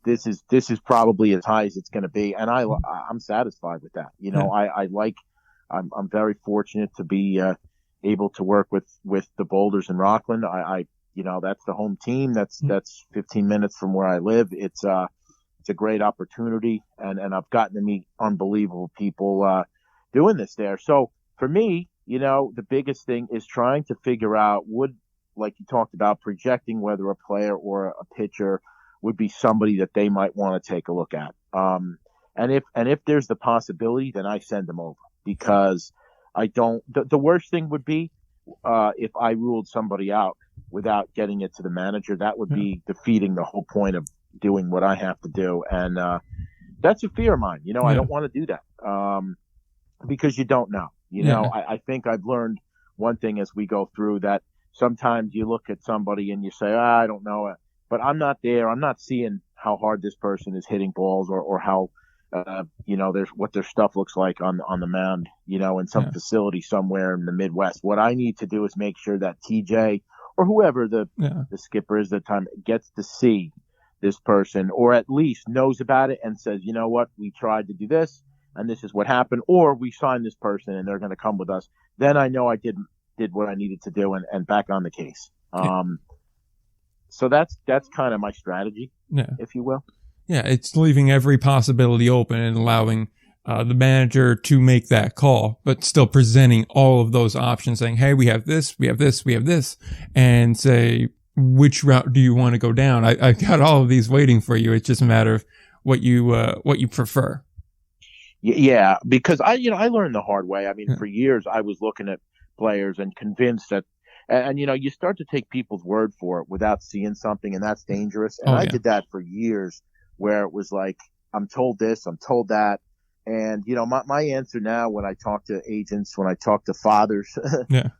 This is probably as high as it's going to be. And I'm satisfied with that. I'm very fortunate to be, able to work with the Boulders in Rockland. That's the home team. That's 15 minutes from where I live. It's a great opportunity, and I've gotten to meet unbelievable people doing this there. So for me, the biggest thing is trying to figure out, like you talked about, projecting whether a player or a pitcher would be somebody that they might want to take a look at. And if there's the possibility, then I send them over, because I don't. The worst thing would be if I ruled somebody out without getting it to the manager. That would be defeating the whole point of doing what I have to do. And that's a fear of mine. I don't want to do that because you don't know. I think I've learned one thing as we go through, that sometimes you look at somebody and you say, I don't know it, but I'm not there. I'm not seeing how hard this person is hitting balls or how, there's what their stuff looks like on the mound, in some facility somewhere in the Midwest. What I need to do is make sure that TJ or whoever the skipper is at the time gets to see this person, or at least knows about it and says, you know what, we tried to do this and this is what happened, or we signed this person and they're going to come with us, then I know I did what I needed to do and back on the case. So that's kind of my strategy, if you will. Yeah, it's leaving every possibility open and allowing the manager to make that call, but still presenting all of those options, saying, hey, we have this, we have this, we have this, and say, which route do you want to go down? I've got all of these waiting for you. It's just a matter of what you prefer. Yeah, because I learned the hard way. I mean, for years I was looking at players and convinced that, and you start to take people's word for it without seeing something, and that's dangerous. And I did that for years, where it was like, I'm told this, I'm told that. And, my answer now when I talk to agents, when I talk to fathers,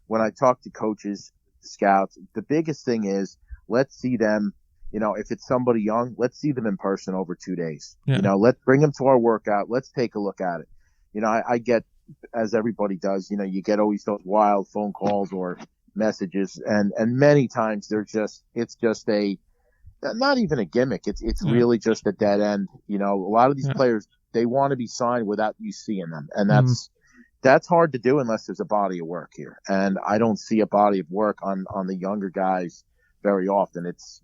when I talk to coaches, scouts, the biggest thing is, let's see them, if it's somebody young, let's see them in person over 2 days. Let's bring them to our workout. Let's take a look at it. I get, as everybody does, you get always those wild phone calls or messages. And many times it's just not even a gimmick. It's really just a dead end. A lot of these players, they want to be signed without you seeing them. And that's hard to do unless there's a body of work here. And I don't see a body of work on the younger guys very often. It's,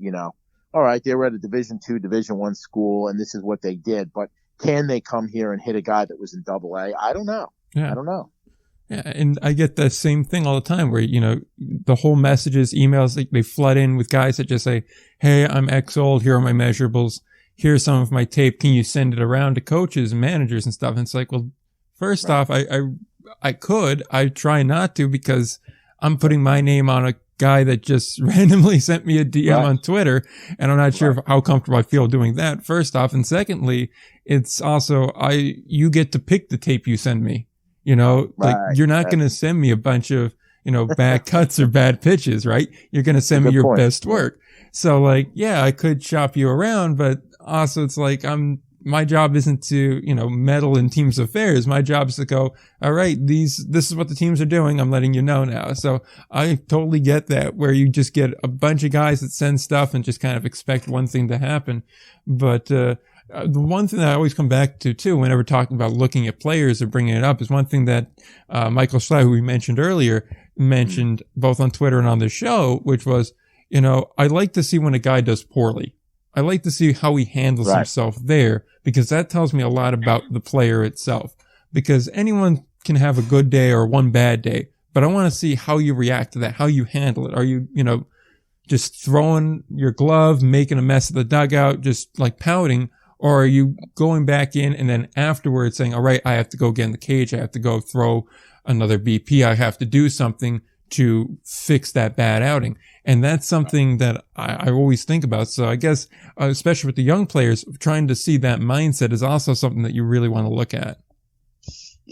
all right, they were at a Division II, Division I school, and this is what they did. But can they come here and hit a guy that was in AA? I don't know. I don't know. Yeah, and I get the same thing all the time where, the whole messages, emails, they flood in with guys that just say, hey, I'm X old, here are my measurables, here's some of my tape, can you send it around to coaches and managers and stuff? And it's like, well, first off, I try not to, because I'm putting my name on a guy that just randomly sent me a DM on Twitter, and I'm not sure how comfortable I feel doing that, first off. And secondly, it's also, you get to pick the tape you send me. Like, you're not going to send me a bunch of, bad cuts or bad pitches, right? You're going to send me your best work. So like, yeah, I could shop you around, but also it's like, my job isn't to, meddle in teams' affairs. My job is to go, all right, this is what the teams are doing. I'm letting you know now. So I totally get that, where you just get a bunch of guys that send stuff and just kind of expect one thing to happen. But, the one thing that I always come back to too, whenever talking about looking at players or bringing it up, is one thing that, Michael Schley, who we mentioned earlier, mentioned both on Twitter and on the show, which was, I like to see when a guy does poorly. I like to see how he handles himself there, because that tells me a lot about the player itself. Because anyone can have a good day or one bad day, but I want to see how you react to that, how you handle it. Are you, just throwing your glove, making a mess of the dugout, just like pouting? Or are you going back in and then afterwards saying, all right, I have to go get in the cage. I have to go throw another BP. I have to do something to fix that bad outing. And that's something that I always think about. So I guess, especially with the young players, trying to see that mindset is also something that you really want to look at.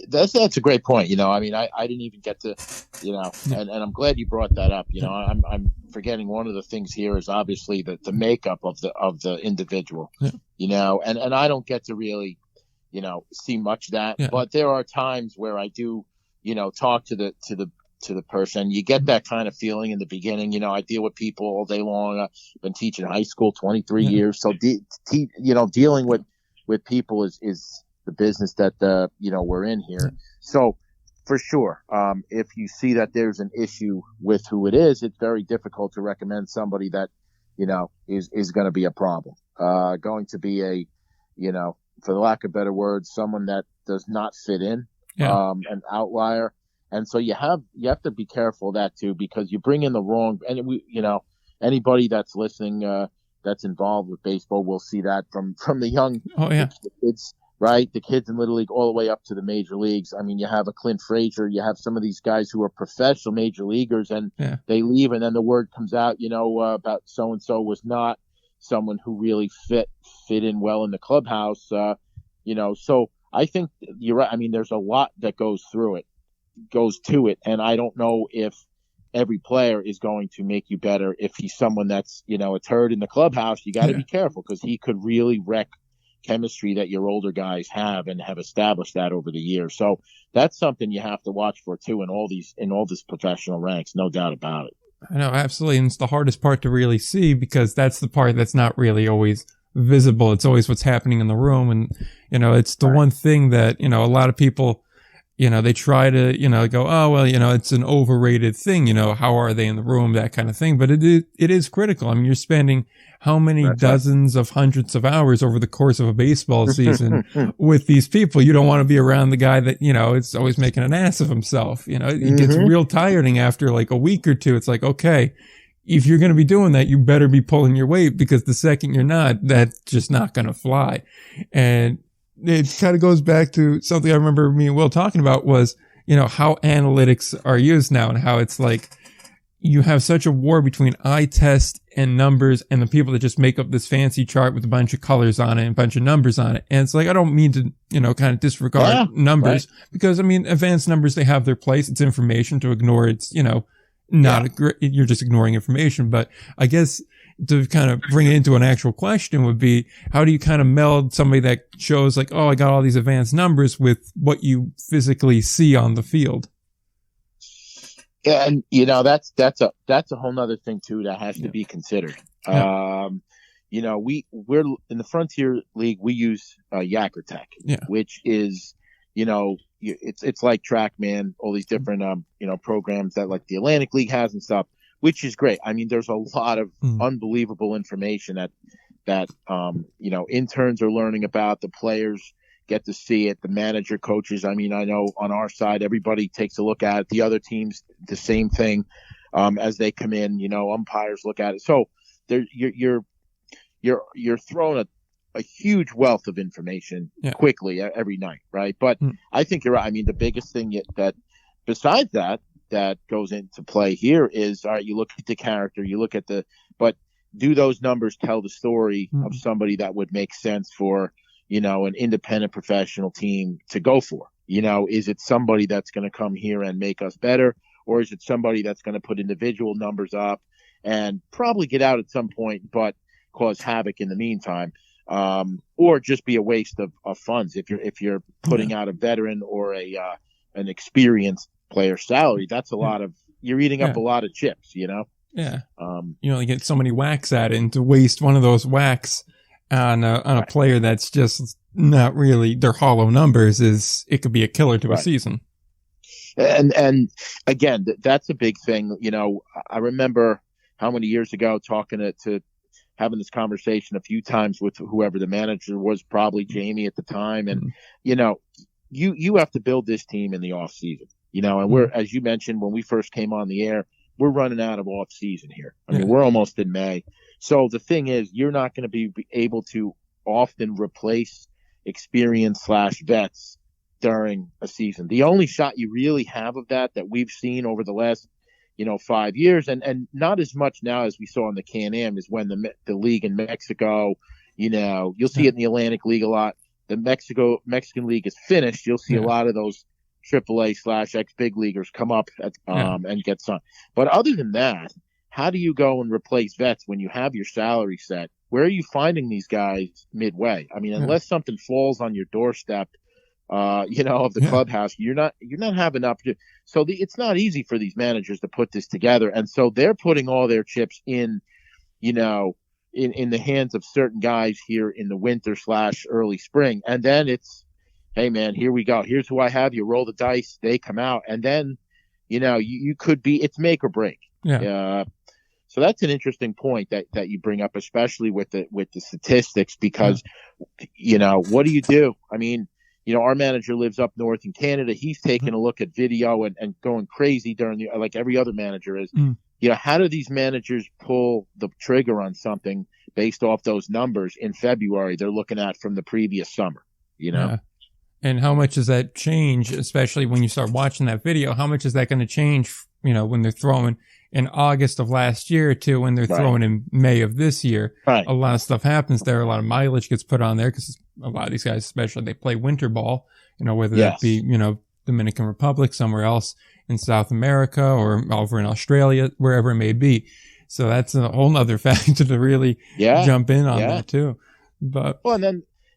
That's a great point. I mean, I didn't even get to, and I'm glad you brought that up. I'm forgetting one of the things here is obviously the makeup of the individual, and I don't get to really, see much of that, but there are times where I do, talk to the person. You get that kind of feeling in the beginning. I deal with people all day long. I've been teaching high school 23 years. So, dealing with people is the business that, we're in here. So for sure, if you see that there's an issue with who it is, it's very difficult to recommend somebody that, is going to be a problem, going to be a, for the lack of better words, someone that does not fit in, an outlier. And so you have to be careful of that too, because you bring in the wrong, and anybody that's listening, that's involved with baseball will see that from the young kids, right? The kids in Little League all the way up to the major leagues. I mean, you have a Clint Frazier, you have some of these guys who are professional major leaguers, and they leave, and then the word comes out, about so-and-so was not someone who really fit in well in the clubhouse, so I think you're right. I mean, there's a lot that goes to it, and I don't know if every player is going to make you better. If he's someone that's, a turd in the clubhouse, you got to be careful, because he could really wreck chemistry that your older guys have and have established that over the years. So that's something you have to watch for too in all these professional ranks, no doubt about it. I know, absolutely. And it's the hardest part to really see, because that's the part that's not really always visible. It's always what's happening in the room. And, it's the one thing that, a lot of people, they try to, go, oh, well, it's an overrated thing. How are they in the room? That kind of thing. But it is critical. I mean, you're spending how many dozens of hundreds of hours over the course of a baseball season with these people. You don't want to be around the guy that, is always making an ass of himself. It gets real tiring after like a week or two. It's like, okay, if you're going to be doing that, you better be pulling your weight, because the second you're not, that's just not going to fly. And it kind of goes back to something I remember me and Will talking about was, how analytics are used now, and how it's like you have such a war between eye test and numbers and the people that just make up this fancy chart with a bunch of colors on it and a bunch of numbers on it. And it's like, I don't mean to, kind of disregard numbers, because advanced numbers, they have their place. It's information. To ignore it's, you're just ignoring information. But I guess to kind of bring it into an actual question would be, how do you kind of meld somebody that shows like, oh, I got all these advanced numbers with what you physically see on the field? Yeah, and that's a whole nother thing too that has to be considered. We're in the Frontier League, we use Yacker Tech, which is, it's like TrackMan, all these different programs that like the Atlantic League has and stuff, which is great. I mean, there's a lot of unbelievable information that interns are learning about, the players get to see it, the manager, coaches. I mean, I know on our side, everybody takes a look at it. The other teams, the same thing, as they come in, umpires look at it. So there, you're thrown a huge wealth of information quickly every night. Right. But I think you're right. I mean, the biggest thing that besides that goes into play here is, all right, you look at the character, but do those numbers tell the story of somebody that would make sense for, an independent professional team to go for? Is it somebody that's going to come here and make us better? Or is it somebody that's going to put individual numbers up and probably get out at some point, but cause havoc in the meantime? Or just be a waste of funds if you're putting out a veteran or an experienced player salary. That's a lot of, you're eating up a lot of chips, Yeah. You only get so many whacks at it, and to waste one of those whacks on a player that's just not really their hollow numbers, it could be a killer to a season. And again, that's a big thing. I remember how many years ago talking to having this conversation a few times with whoever the manager was, probably Jamie at the time. And, you have to build this team in the off season, and we're, as you mentioned, when we first came on the air, we're running out of off season here. I mean, we're almost in May. So the thing is, you're not going to be able to often replace experienced / vets during a season. The only shot you really have of that we've seen over the last, 5 years, and not as much now as we saw in the Can-Am, is when the league in Mexico, you'll see it in the Atlantic League a lot. The Mexican League is finished. You'll see a lot of those AAA / ex big leaguers come up and get signed. But other than that, how do you go and replace vets when you have your salary set? Where are you finding these guys midway? I mean, unless something falls on your doorstep, of the clubhouse, you're not having up to. So it's not easy for these managers to put this together, and so they're putting all their chips in, in the hands of certain guys here in the winter / early spring, and then it's, hey man, here we go. Here's who I have. You roll the dice, they come out, and then, you could be, it's make or break. Yeah. So that's an interesting point that you bring up, especially with the statistics, because, what do you do? I mean, our manager lives up north in Canada. He's taking a look at video and going crazy during like every other manager is. How do these managers pull the trigger on something based off those numbers in February they're looking at from the previous summer, Yeah. And how much does that change, especially when you start watching that video? How much is that going to change, when they're throwing in August of last year to when they're throwing in May of this year? Right. A lot of stuff happens there. A lot of mileage gets put on there because a lot of these guys, especially, they play winter ball, whether that be, Dominican Republic, somewhere else in South America or over in Australia, wherever it may be. So that's a whole nother factor to really jump in on that too. But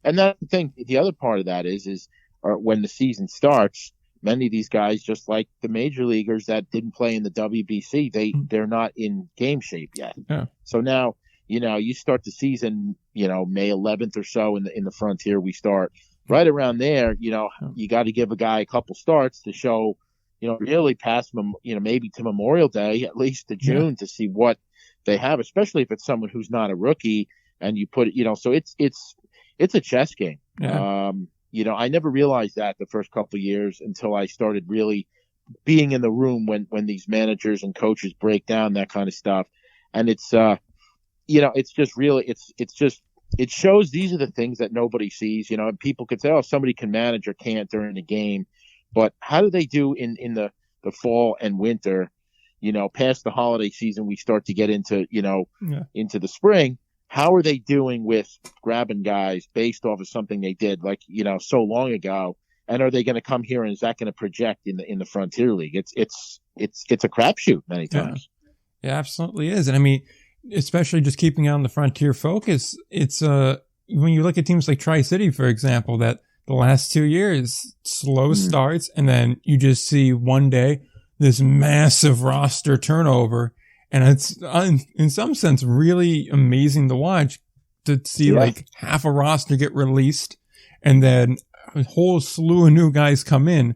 and that's the thing. The other part of that is when the season starts, many of these guys, just like the major leaguers that didn't play in the WBC, they're not in game shape yet. Yeah. So now you start the season, May 11th or so in the Frontier. We start right around there. You got to give a guy a couple starts to show, really past, maybe to Memorial Day, at least to June, to see what they have, especially if it's someone who's not a rookie and you put it, so it's a chess game. Yeah. I never realized that the first couple of years until I started really being in the room when these managers and coaches break down that kind of stuff. And it's, it's just really, it shows these are the things that nobody sees, and people could say, oh, somebody can manage or can't during the game, but how do they do in the fall and winter, past the holiday season, we start to get into, into the spring. How are they doing with grabbing guys based off of something they did so long ago? And are they going to come here and is that going to project in the Frontier League? It's a crapshoot many times. Yeah, it absolutely is. And I mean, especially just keeping on the Frontier focus, it's when you look at teams like Tri-City, for example, that the last 2 years, slow starts, and then you just see one day this massive roster turnover. And it's, in some sense, really amazing to watch, to see like half a roster get released and then a whole slew of new guys come in.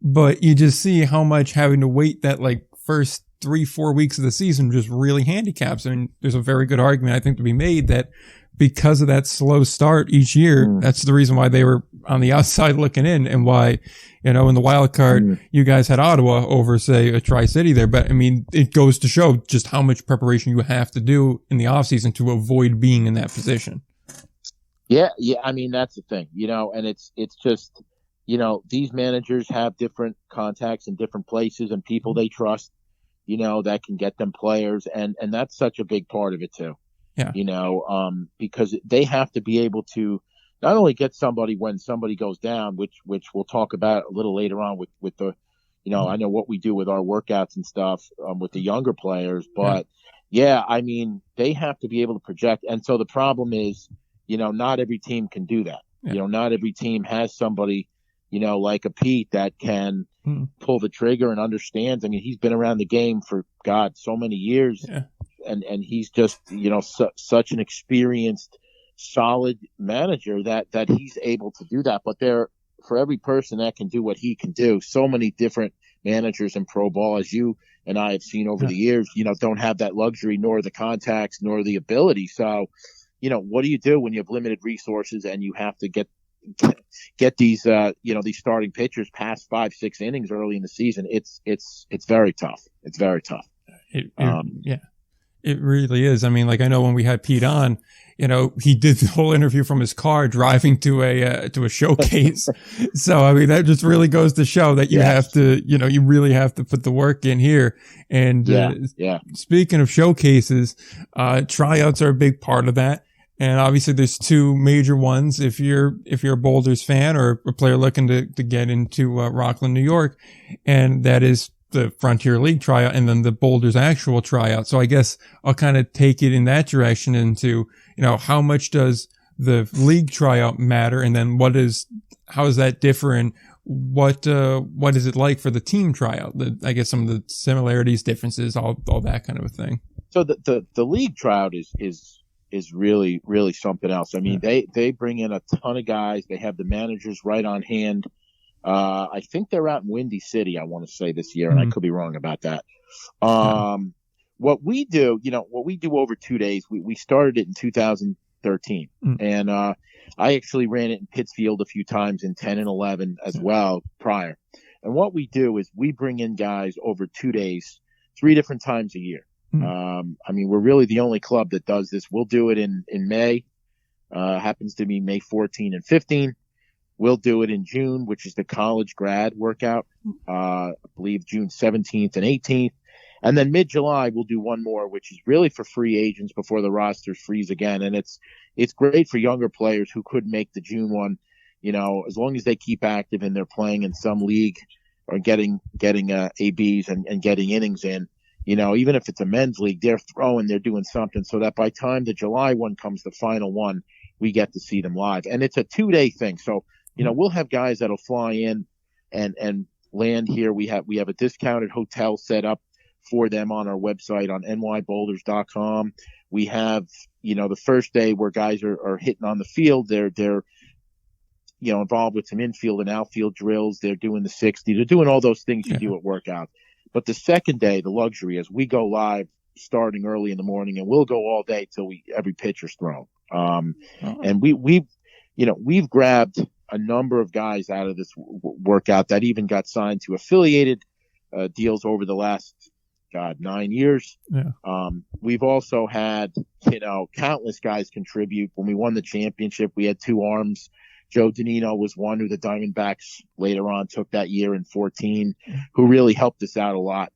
But you just see how much having to wait that like first 3-4 weeks of the season just really handicaps. I mean, there's a very good argument, I think, to be made that because of that slow start each year, that's the reason why they were on the outside looking in, and why, in the wild card, you guys had Ottawa over, say, a Tri-City there. But I mean, it goes to show just how much preparation you have to do in the offseason to avoid being in that position. Yeah. I mean, that's the thing, and it's just, these managers have different contacts in different places and people they trust, that can get them players. And that's such a big part of it too. Yeah. Because they have to be able to not only get somebody when somebody goes down, which we'll talk about a little later on with the, I know what we do with our workouts and stuff with the younger players, but I mean, they have to be able to project. And so the problem is, not every team can do that. Yeah. Not every team has somebody, like a Pete that can pull the trigger and understands. I mean, he's been around the game for so many years. Yeah. And he's just, such an experienced, solid manager that he's able to do that. But for every person that can do what he can do, so many different managers in pro ball, as you and I have seen over the years, don't have that luxury, nor the contacts, nor the ability. So, what do you do when you have limited resources and you have to get these, these starting pitchers past 5-6 innings early in the season? It's very tough. It's very tough. It really is. I mean, like, I know when we had Pete on, he did the whole interview from his car driving to a showcase. So, I mean, that just really goes to show that you have to, you really have to put the work in here. And, speaking of showcases, tryouts are a big part of that. And obviously there's two major ones. If you're a Boulders fan or a player looking to get into, Rockland, New York, and that is the Frontier League tryout and then the Boulders actual tryout. So I guess I'll kind of take it in that direction into, how much does the league tryout matter? And then how does that differ? And what is it like for the team tryout? I guess some of the similarities, differences, all that kind of a thing. So the league tryout is really, really something else. I mean, they bring in a ton of guys. They have the managers right on hand. I think they're out in Windy City, I want to say, this year, and I could be wrong about that. What we do, over 2 days, we started it in 2013, and I actually ran it in Pittsfield a few times in 10 and 11 as well prior. And what we do is we bring in guys over 2 days, 3 different times a year. I mean, we're really the only club that does this. We'll do it in May, happens to be May 14 and 15. We'll do it in June, which is the college grad workout. I believe June 17th and 18th. And then mid-July, we'll do one more, which is really for free agents before the rosters freeze again. And it's great for younger players who couldn't make the June one, as long as they keep active and they're playing in some league or getting ABs and getting innings in. Even if it's a men's league, they're doing something so that by time the July one comes, the final one, we get to see them live. And it's a 2-day thing. So, we'll have guys that'll fly in and land here. We have a discounted hotel set up for them on our website on nyboulders.com. We have the first day where guys are hitting on the field, they're involved with some infield and outfield drills. They're doing the 60. They're doing all those things you do at workout. But the second day, the luxury is we go live starting early in the morning, and we'll go all day till every pitcher's thrown. And we've grabbed a number of guys out of this workout that even got signed to affiliated deals over the last 9 years. We've also had countless guys contribute. When we won the championship, we had two arms. Joe Danino was one who the Diamondbacks later on took that year in 2014, who really helped us out a lot.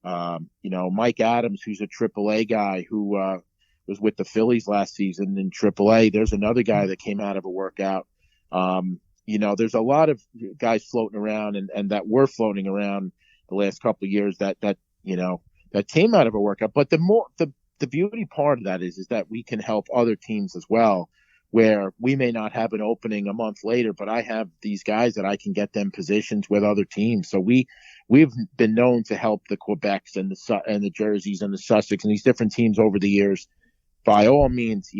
Mike Adams, who's a AAA guy who was with the Phillies last season in AAA. There's another guy that came out of a workout. There's a lot of guys floating around and that were floating around the last couple of years that came out of a workout. But the beauty part of that is that we can help other teams as well, where we may not have an opening a month later, but I have these guys that I can get them positions with other teams. So we've been known to help the Quebecs and the Jerseys and the Sussex and these different teams over the years. By all means,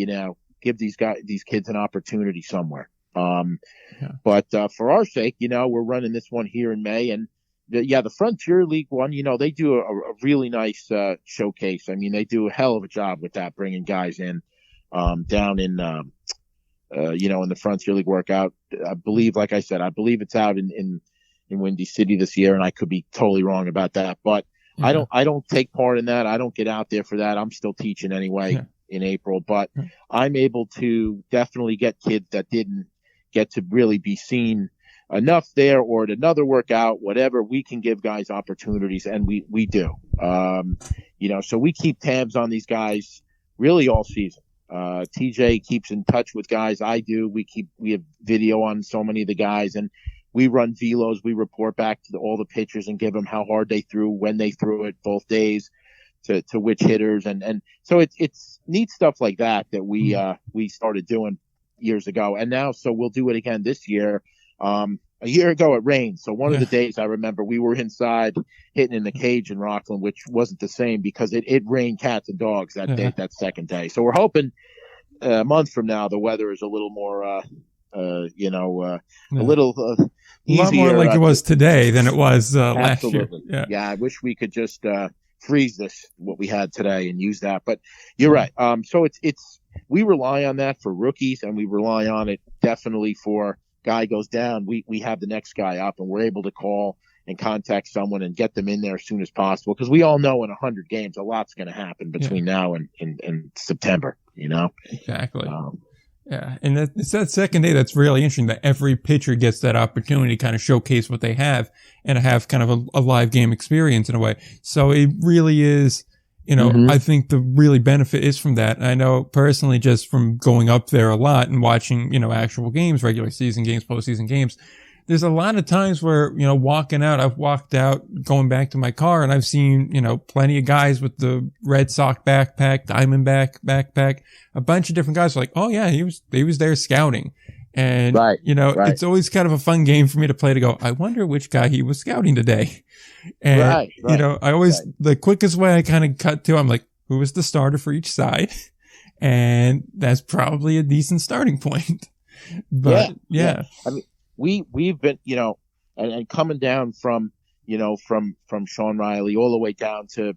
give these kids an opportunity somewhere. But for our sake, we're running this one here in May, and the Frontier League one, they do a really nice showcase. I mean, they do a hell of a job with that, bringing guys in down in in the Frontier League workout. I believe, like I said, it's out in Windy City this year, and I could be totally wrong about that. But I don't take part in that. I don't get out there for that. I'm still teaching anyway in April, but I'm able to definitely get kids that didn't get to really be seen enough there or at another workout, whatever. We can give guys opportunities, and we do. So we keep tabs on these guys really all season. TJ keeps in touch with guys. I do. We have video on so many of the guys, and we run velos. We report back to all the pitchers and give them how hard they threw, when they threw it, both days, to which hitters, and so it's neat stuff like that we started doing years ago, and now so we'll do it again this year. A year ago it rained, so one of the days I remember we were inside hitting in the cage in Rockland, which wasn't the same because it rained cats and dogs that day, that second day. So we're hoping a month from now the weather is a little more a little easier. A lot more like it was today than it was last year. I wish we could just freeze what we had today and use that, but you're right. So it's we rely on that for rookies, and we rely on it definitely for guy goes down, we have the next guy up, and we're able to call and contact someone and get them in there as soon as possible, because we all know in 100 games a lot's going to happen between now and September. Exactly. And it's that second day that's really interesting, that every pitcher gets that opportunity to kind of showcase what they have and have kind of a live game experience in a way. So it really is, I think the really benefit is from that. And I know personally, just from going up there a lot and watching, actual games, regular season games, postseason games, there's a lot of times where, walking out, I've walked out going back to my car, and I've seen, plenty of guys with the Red Sox backpack, Diamondback backpack, a bunch of different guys are like, oh yeah, he was there scouting. And, it's always kind of a fun game for me to play, to go, I wonder which guy he was scouting today. And, I always, the quickest way I kind of cut to, I'm like, who was the starter for each side? And that's probably a decent starting point. But I mean, we've been, and coming down from Sean Riley all the way down to,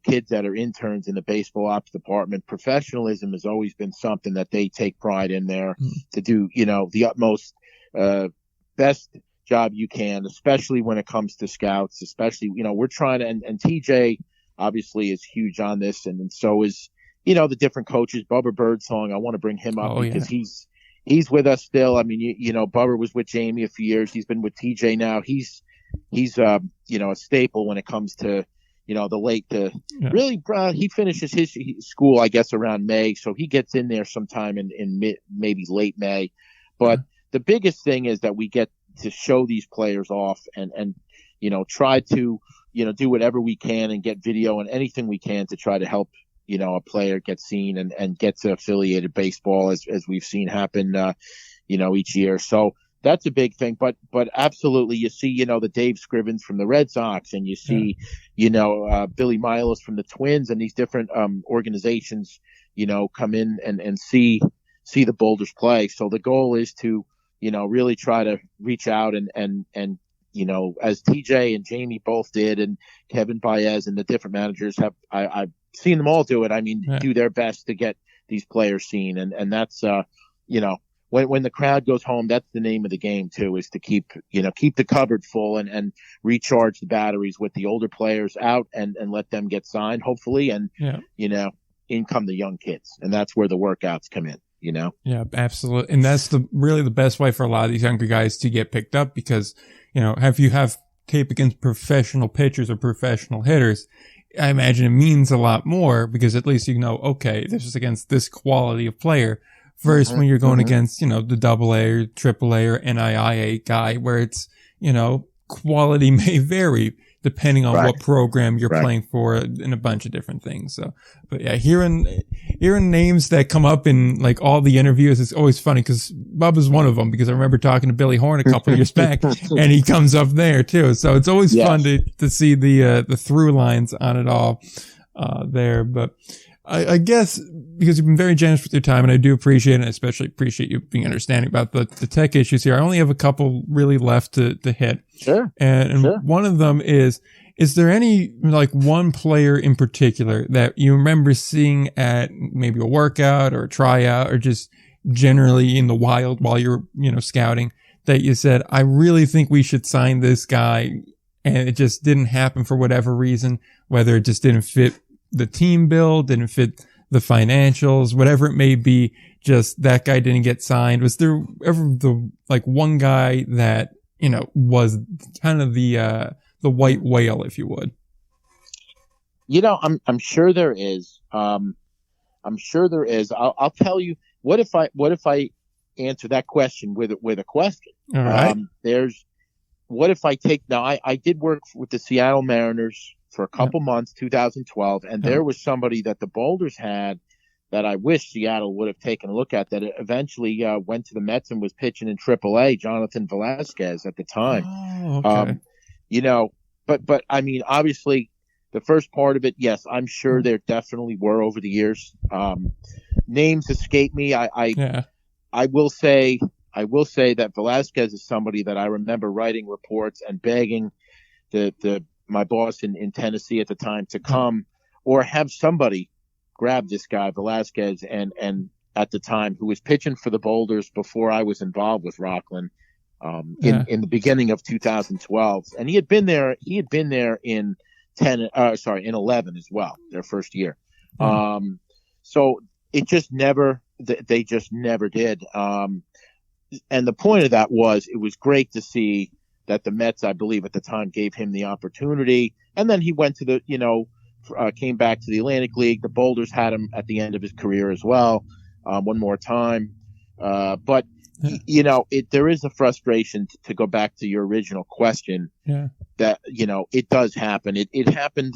kids that are interns in the baseball ops department. Professionalism has always been something that they take pride in there to do, the utmost, best job you can, especially when it comes to scouts, especially, we're trying to, and TJ obviously is huge on this. And so is, the different coaches. Bubba Birdsong, I want to bring him up because he's with us still. I mean, Bubba was with Jamie a few years. He's been with TJ now. He's a staple when it comes to, the late really, he finishes his school, I guess, around May. So he gets in there sometime in maybe late May. But the biggest thing is that we get to show these players off and try to, do whatever we can and get video and anything we can to try to help, a player get seen and get to affiliated baseball as we've seen happen, each year. So that's a big thing. But absolutely, you see, the Dave Scrivens from the Red Sox, and you see, Billy Milos from the Twins, and these different organizations, come in and see the Boulders play. So the goal is to, really try to reach out and as TJ and Jamie both did, and Kevin Baez and the different managers I've seen them all do it. I mean, do their best to get these players seen, and that's when the crowd goes home, that's the name of the game too, is to keep the cupboard full and recharge the batteries with the older players out and let them get signed, hopefully, and in come the young kids, and that's where the workouts come in. Yeah, absolutely, and that's really the best way for a lot of these younger guys to get picked up, because if you have tape against professional pitchers or professional hitters, I imagine it means a lot more, because at least okay, this is against this quality of player. Versus when you're going against, the AA or AAA or NIIA guy, where it's, quality may vary depending on what program you're playing for and a bunch of different things. So, but yeah, hearing names that come up in like all the interviews is always funny, because Bub is one of them, because I remember talking to Billy Horn a couple of years back, and he comes up there too. So it's always fun to see the through lines on it all, there. But I guess because you've been very generous with your time, and I do appreciate it, and I especially appreciate you being understanding about the tech issues here. I only have a couple really left to hit. Sure. And one of them is there any like one player in particular that you remember seeing at maybe a workout or a tryout or just generally in the wild while you're, scouting, that you said, I really think we should sign this guy, and it just didn't happen for whatever reason, whether it just didn't fit the team build, didn't fit the financials, whatever it may be, just that guy didn't get signed? Was there ever one guy that, was kind of the white whale, if you would? I'm sure there is. I'm sure there is. I'll tell you, what if I answer that question with a question? All right. What if I take, now I did work with the Seattle Mariners for a couple months, 2012, and there was somebody that the Boulders had that I wish Seattle would have taken a look at, that eventually went to the Mets and was pitching in AAA, Jonathan Velasquez at the time. Oh, okay. But I mean, obviously, the first part of it, yes, I'm sure there definitely were over the years. Names escape me. I will say that Velasquez is somebody that I remember writing reports and begging my boss in Tennessee at the time to come or have somebody grab this guy Velasquez, and at the time, who was pitching for the Boulders before I was involved with Rockland, in the beginning of 2012, and he had been there in 11 as well, their first year. So it just never, they just never did. And the point of that was, it was great to see that the Mets, I believe at the time, gave him the opportunity. And then he went to came back to the Atlantic League. The Boulders had him at the end of his career as well, one more time. But there is a frustration to go back to your original question, that, it does happen. It happened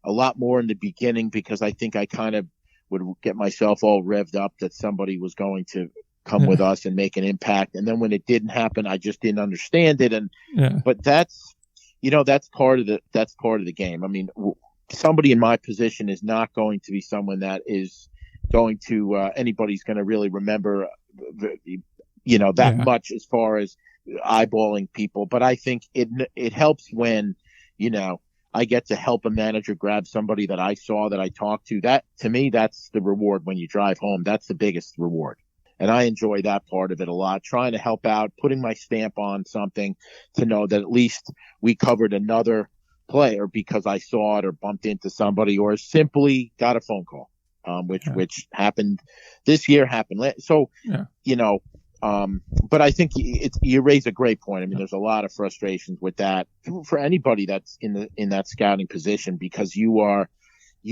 a lot more in the beginning, because I think I kind of would get myself all revved up that somebody was going to come with us and make an impact. And then when it didn't happen, I just didn't understand it. But that's part of the game. I mean, somebody in my position is not going to be someone that is going to, anybody's going to really remember, that much as far as eyeballing people. But I think it helps when, I get to help a manager grab somebody that I saw, that I talked to. That, to me, that's the reward when you drive home. That's the biggest reward. And I enjoy that part of it a lot, trying to help out, putting my stamp on something to know that at least we covered another player because I saw it or bumped into somebody or simply got a phone call, which happened this year, So, but I think you raise a great point. I mean, there's a lot of frustrations with that for anybody that's in that scouting position, because you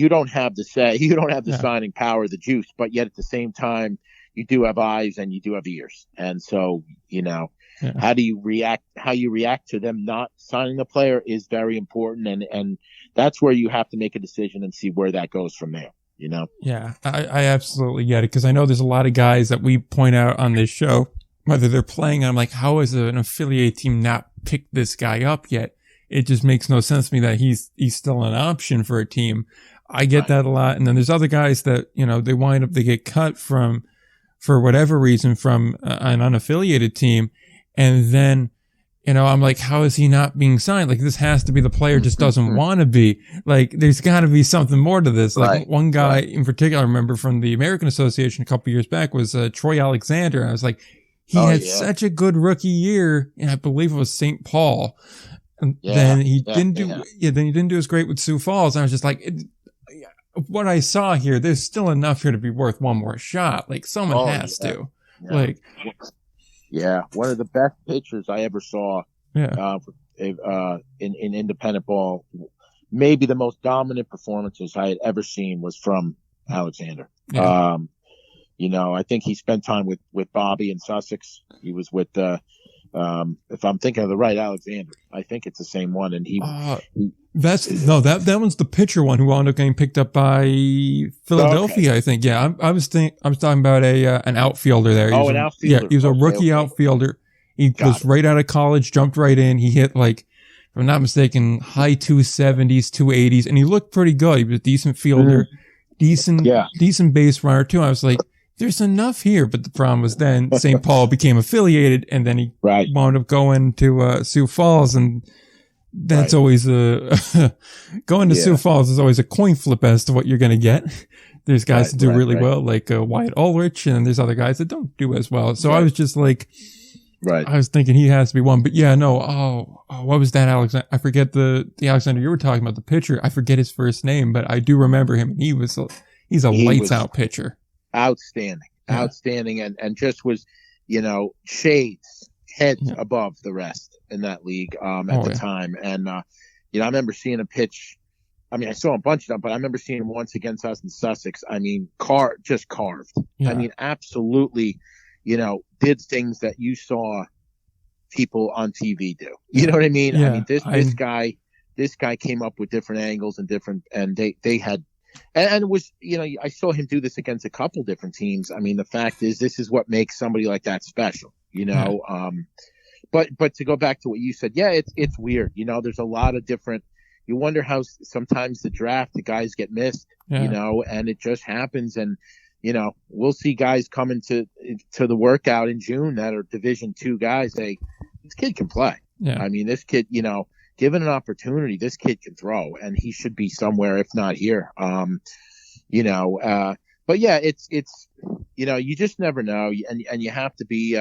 don't have the say, you don't have the signing power, the juice, but yet at the same time, you do have eyes and you do have ears. And so, how you react to them not signing the player is very important. And that's where you have to make a decision and see where that goes from there, Yeah. I absolutely get it. 'Cause I know there's a lot of guys that we point out on this show whether they're playing. I'm like, how has an affiliate team not picked this guy up yet? It just makes no sense to me that he's still an option for a team. I get that a lot. And then there's other guys that, they get cut for whatever reason from an unaffiliated team. And then, I'm like, how is he not being signed? Like, this has to be the player just doesn't want to be. Like, there's got to be something more to this. Like, one guy in particular, I remember from the American Association a couple years back was Troy Alexander. I was like, he had such a good rookie year. And I believe it was St. Paul. And then he didn't do as great with Sioux Falls. I was just like, what I saw here, there's still enough here to be worth one more shot. Like, someone has to. Yeah. Like, one of the best pitchers I ever saw in independent ball. Maybe the most dominant performances I had ever seen was from Alexander. Yeah. I think he spent time with Bobby in Sussex. He was with if I'm thinking of the right Alexander, I think it's the same one. And that one's the pitcher one who wound up getting picked up by Philadelphia. Okay. I think. Yeah, I was talking about an outfielder there. An outfielder. Yeah, he was a rookie outfielder. He was right out of college, jumped right in. He hit if I'm not mistaken, high 270s, 280s, and he looked pretty good. He was a decent fielder, decent base runner too. I was like, there's enough here, but the problem was then St. Paul became affiliated, and then he wound up going to Sioux Falls, and that's always going to Sioux Falls is always a coin flip as to what you're going to get. There's guys that do really well, like Wyatt Ulrich, and there's other guys that don't do as well. So I was just like, I was thinking he has to be one, but what was that Alexander? I forget the Alexander you were talking about, the pitcher. I forget his first name, but I do remember him. He's a lights out pitcher. Outstanding, and just was, heads above the rest in that league at the time. And I remember seeing a pitch. I mean, I saw a bunch of them, but I remember seeing him once against us in Sussex. I mean, just carved. Yeah. I mean, absolutely, did things that you saw people on TV do. You know what I mean? Yeah. I mean, this guy came up with different angles and they had. And it was, I saw him do this against a couple different teams. I mean, the fact is, this is what makes somebody like that special, But to go back to what you said, it's weird. There's a lot of different. You wonder how sometimes the guys get missed, and it just happens. And we'll see guys coming to the workout in June that are Division II guys. This kid can play. Yeah. I mean, this kid, given an opportunity, this kid can throw, and he should be somewhere, if not here. But it's you just never know, and you have to be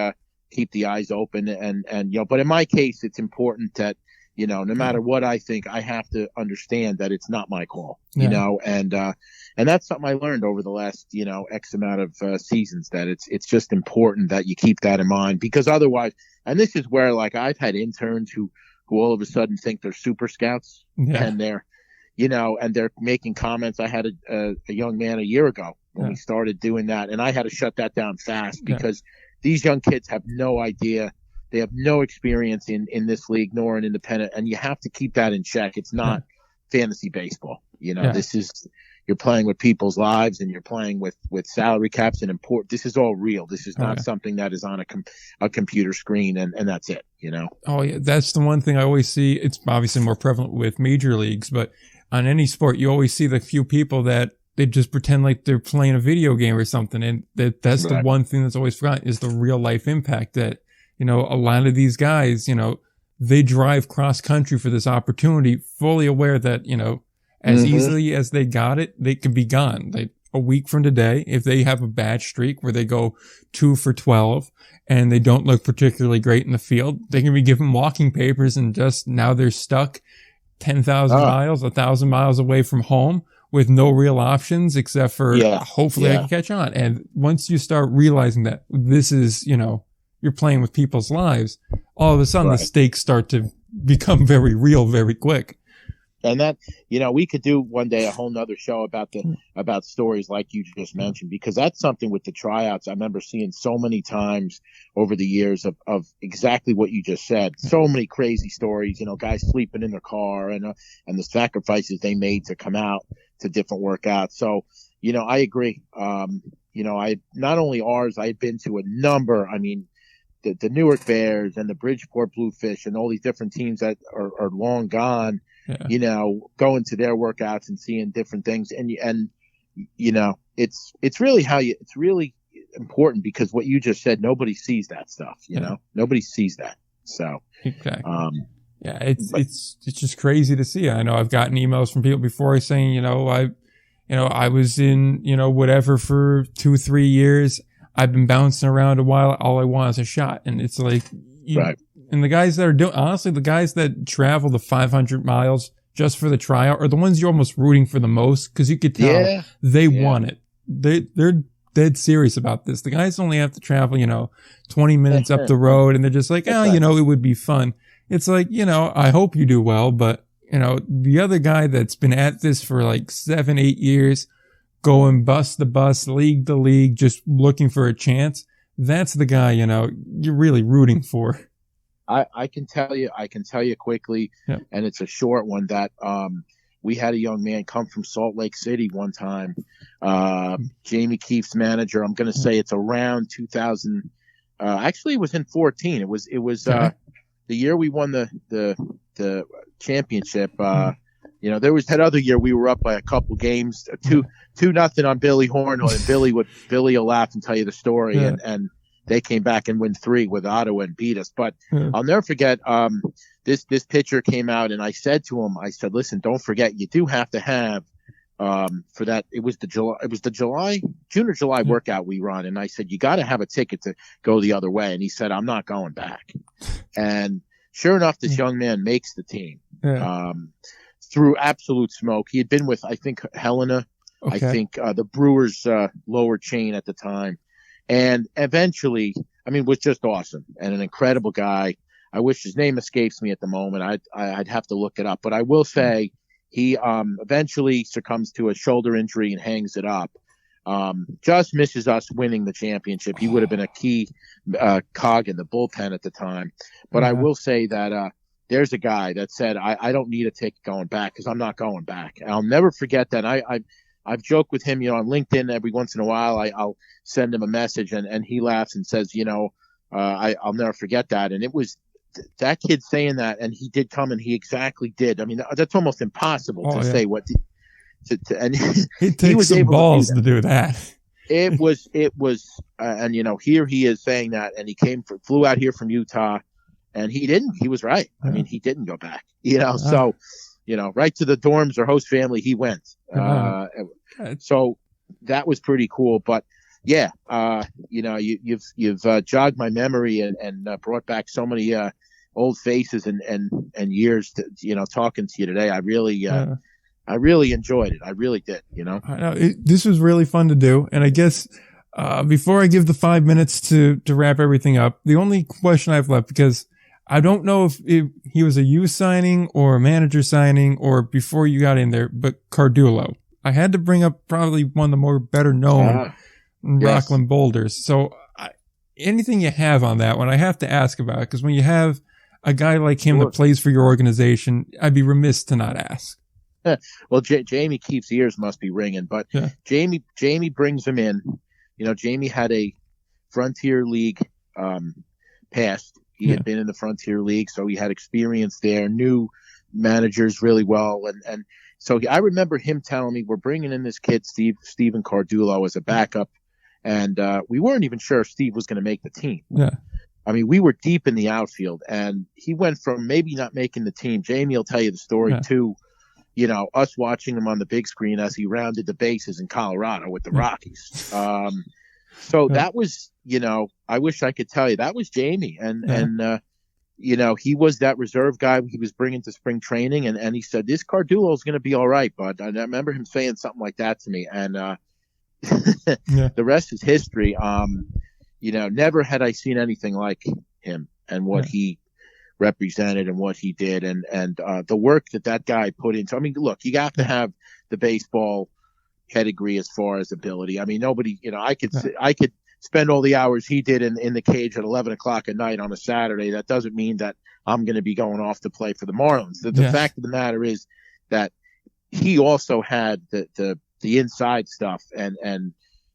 keep the eyes open, and But in my case, it's important that no matter what I think, I have to understand that it's not my call, and that's something I learned over the last X amount of seasons, that it's just important that you keep that in mind, because otherwise, and this is where I've had interns who all of a sudden think they're super scouts, and they're, and they're making comments. I had a young man a year ago when we started doing that, and I had to shut that down fast, because these young kids have no idea. They have no experience in this league, nor an independent, and you have to keep that in check. It's not fantasy baseball. This is, you're playing with people's lives, and you're playing with salary caps and this is all real. This is not something that is on a computer screen and that's it, Oh yeah. That's the one thing I always see. It's obviously more prevalent with major leagues, but on any sport, you always see the few people that they just pretend like they're playing a video game or something. And that's the one thing that's always forgotten, is the real life impact that, a lot of these guys, they drive cross country for this opportunity, fully aware that, as easily as they got it, they could be gone. Like a week from today, if they have a bad streak where they go 2 for 12 and they don't look particularly great in the field, they can be given walking papers, and just now they're stuck 10,000 miles, 1,000 miles away from home with no real options except for hopefully I can catch on. And once you start realizing that this is, you're playing with people's lives, all of a sudden the stakes start to become very real very quick. And that, we could do one day a whole nother show about stories like you just mentioned, because that's something with the tryouts I remember seeing so many times over the years of exactly what you just said. So many crazy stories, guys sleeping in their car and the sacrifices they made to come out to different workouts. So, I agree. I not only ours, I had been to a number, the Newark Bears and the Bridgeport Bluefish and all these different teams that are long gone, going to their workouts and seeing different things. And it's really important because what you just said, nobody sees that stuff, nobody sees that. So, exactly. It's just crazy to see. I know I've gotten emails from people before saying, I was in, whatever for 2-3 years. I've been bouncing around a while. All I want is a shot. And it's like, right. And the guys that are doing, honestly, the guys that travel the 500 miles just for the tryout are the ones you're almost rooting for the most. Cause you could tell they want it. They're dead serious about this. The guys only have to travel, 20 minutes up the road and they're just like, it would be fun. It's like, I hope you do well, but the other guy that's been at this for like 7-8 years, going bus to bus, league to league, just looking for a chance. That's the guy, you're really rooting for. I can tell you quickly, and it's a short one that, we had a young man come from Salt Lake City one time. Jamie Keefe's manager. I'm going to say it's around 2000. Actually, it was in 14. It was the year we won the championship. There was that other year we were up by a couple games, 2-0 on Billy Hornell, and Billy will laugh and tell you the story, and they came back and win 3 with Ottawa and beat us. But I'll never forget. This pitcher came out, and I said to him, listen, don't forget, you do have to have for that. It was the June or July workout we run, and I said, you got to have a ticket to go the other way. And he said, I'm not going back. And sure enough, this young man makes the team through absolute smoke. He had been with, I think, Helena, I think the Brewers lower chain at the time, and eventually, was just awesome and an incredible guy. I wish his name escapes me at the moment. I'd have to look it up, but I will say he eventually succumbs to a shoulder injury and hangs it up. Just misses us winning the championship. He would have been a key cog in the bullpen at the time. But I will say that there's a guy that said, I don't need a ticket going back because I'm not going back. And I'll never forget that. I've joked with him, on LinkedIn every once in a while. I'll send him a message and he laughs and says, I'll never forget that. And it was that kid saying that, and he did come and he exactly did. That's almost impossible to say what and he takes some balls to do that. It was, and here he is saying that, and he flew out here from Utah, and he was right. He didn't go back, so, right to the dorms or host family, he went. So that was pretty cool, but yeah, you've jogged my memory and brought back so many, old faces and years to, talking to you today. I really enjoyed it. I really did, I know this was really fun to do. And I guess, before I give the 5 minutes to wrap everything up, the only question I've left, because I don't know if he was a youth signing or a manager signing or before you got in there, but Cardulo. I had to bring up probably one of the more better known Rockland Boulders. So anything you have on that one, I have to ask about it, because when you have a guy like him that plays for your organization, I'd be remiss to not ask. Well, Jamie Keefe's ears must be ringing, but Jamie brings him in. Jamie had a Frontier League past. He had been in the Frontier League, so he had experience there, knew managers really well. And so I remember him telling me, we're bringing in this kid, Steven Cardulo, as a backup. And we weren't even sure if Steve was going to make the team. Yeah. We were deep in the outfield, and he went from maybe not making the team. Jamie will tell you the story, to, us watching him on the big screen as he rounded the bases in Colorado with the Rockies. So that was, I wish I could tell you, that was Jamie. And he was that reserve guy he was bringing to spring training. And he said, this Cardulo is going to be all right, bud. And I remember him saying something like that to me. And the rest is history. Never had I seen anything like him and what he represented and what he did and the work that guy put into. Look, you have to have the baseball pedigree as far as ability. Nobody, I could spend all the hours he did in the cage at 11 o'clock at night on a Saturday. That doesn't mean that I'm going to be going off to play for the Marlins. The fact of the matter is that he also had the inside stuff and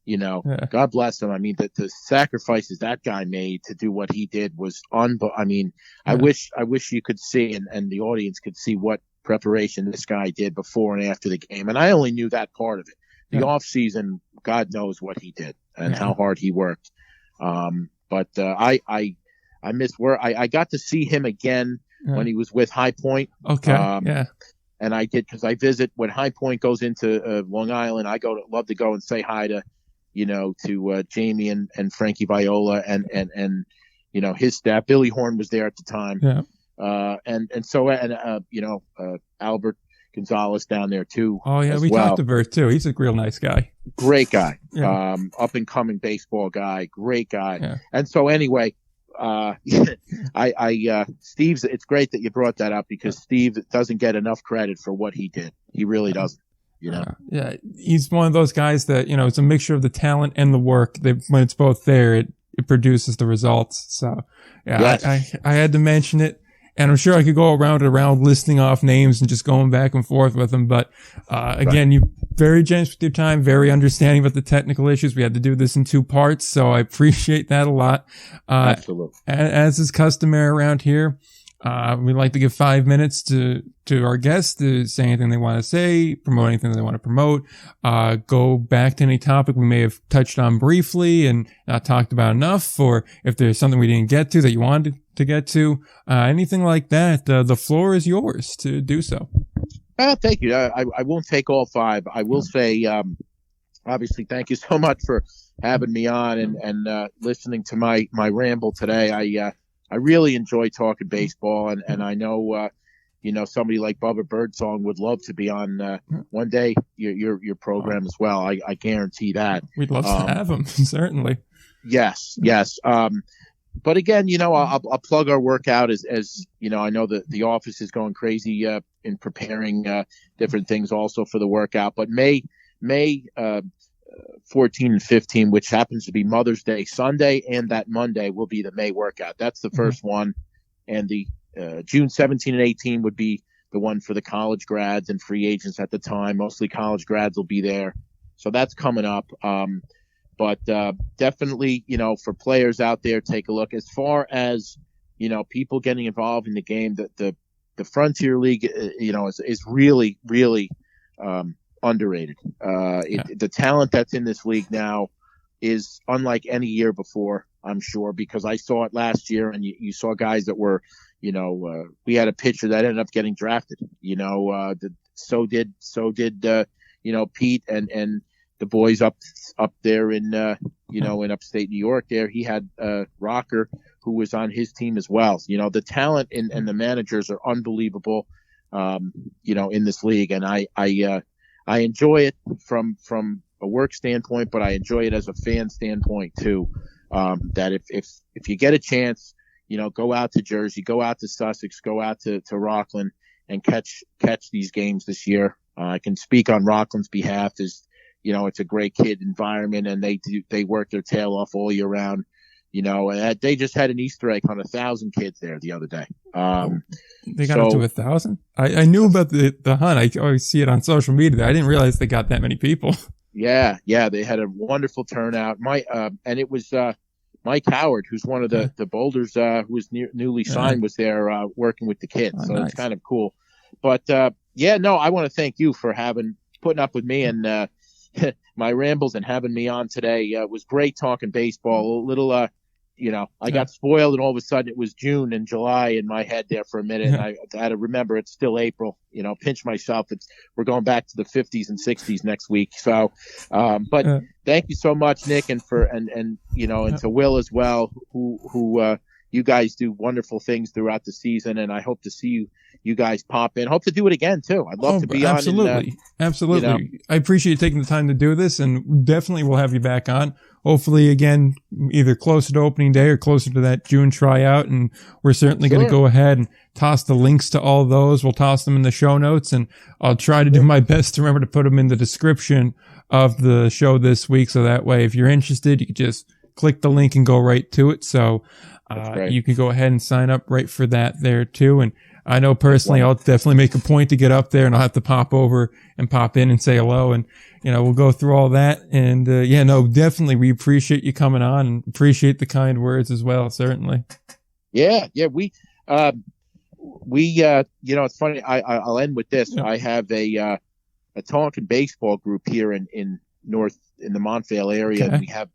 God bless him. I mean, the sacrifices that guy made to do what he did was I mean, I wish you could see and the audience could see what preparation this guy did before and after the game. And I only knew that part of it. The off season, God knows what he did and how hard he worked. But I missed where I got to see him again when he was with High Point. Okay. And I did, because I visit when High Point goes into Long Island. I love to go and say hi to, to Jamie and Frankie Viola and his staff. Billy Horn was there at the time. Yeah. And Albert Gonzalez down there too. Oh yeah, we talked to Bert too. He's a real nice guy. Great guy. Yeah. Up and coming baseball guy. Great guy. Yeah. And so anyway, Steve's, it's great that you brought that up, because Steve doesn't get enough credit for what he did. He really doesn't. Yeah, he's one of those guys that, it's a mixture of the talent and the work. When it's both there, it produces the results. So I had to mention it. And I'm sure I could go around listing off names and just going back and forth with them. But, again, you're very generous with your time, very understanding about the technical issues. We had to do this in 2 parts, so I appreciate that a lot. Absolutely. As is customary around here, we like to give 5 minutes to our guests to say anything they want to say, promote anything they want to promote, go back to any topic we may have touched on briefly and not talked about enough, or if there's something we didn't get to that you wanted to get to, anything like that. The floor is yours to do so. Thank you. I won't take all 5. I will say, obviously, thank you so much for having me on and listening to my ramble today. I really enjoy talking baseball, and I know, somebody like Bubba Birdsong would love to be on one day your program as well. I guarantee that. We'd love to have him, certainly. Yes. But again, I'll plug our workout as I know that the office is going crazy in preparing different things also for the workout. But May 14 and 15, which happens to be Mother's Day Sunday, and that Monday will be the May workout. That's the first one. And the June 17 and 18 would be the one for the college grads and free agents at the time. Mostly college grads will be there. So that's coming up. But definitely, for players out there, take a look. As far as, people getting involved in the game, the Frontier League, is really, really underrated. The talent that's in this league now is unlike any year before, I'm sure, because I saw it last year, and you saw guys that were, we had a pitcher that ended up getting drafted. So did Pete and the boys up there in in upstate New York. There he had Rocker, who was on his team as well. The talent and the managers are unbelievable. In this league, and I enjoy it from a work standpoint, but I enjoy it as a fan standpoint too. That if you get a chance, go out to Jersey, go out to Sussex, go out to Rockland and catch these games this year. I can speak on Rockland's behalf. It's a great kid environment, and they work their tail off all year round. And they just had an Easter egg on 1,000 kids there the other day. They got up to 1,000. I knew about the hunt. I always see it on social media. I didn't realize they got that many people. Yeah, they had a wonderful turnout. And it was Mike Howard, who's one of the Boulders who was newly signed, was there working with the kids. So nice. It's kind of cool. But I want to thank you for putting up with me and my rambles and having me on today. It was great talking baseball. A little, I got spoiled, and all of a sudden it was June and July in my head there for a minute. And I had to remember it's still April. Pinch myself. We're going back to the 50s and 60s next week. So, but thank you so much, Nick, and to Will as well, who you guys do wonderful things throughout the season, and I hope to see you guys pop in. Hope to do it again too. I'd love to be absolutely. on. Absolutely. I appreciate you taking the time to do this, and definitely we'll have you back on. Hopefully, again, either closer to opening day or closer to that June tryout. And we're certainly going to go ahead and toss the links to all those. We'll toss them in the show notes, and I'll try to do my best to remember to put them in the description of the show this week. So that way, if you're interested, you can just click the link and go right to it. So, That's great. You can go ahead and sign up right for that there too. And I know personally, I'll definitely make a point to get up there, and I'll have to pop over and pop in and say hello. And, we'll go through all that. And, definitely we appreciate you coming on and appreciate the kind words as well. Certainly. Yeah. It's funny. I'll end with this. Yeah. I have a Tonkin baseball group here in the Montvale area. Okay. And we have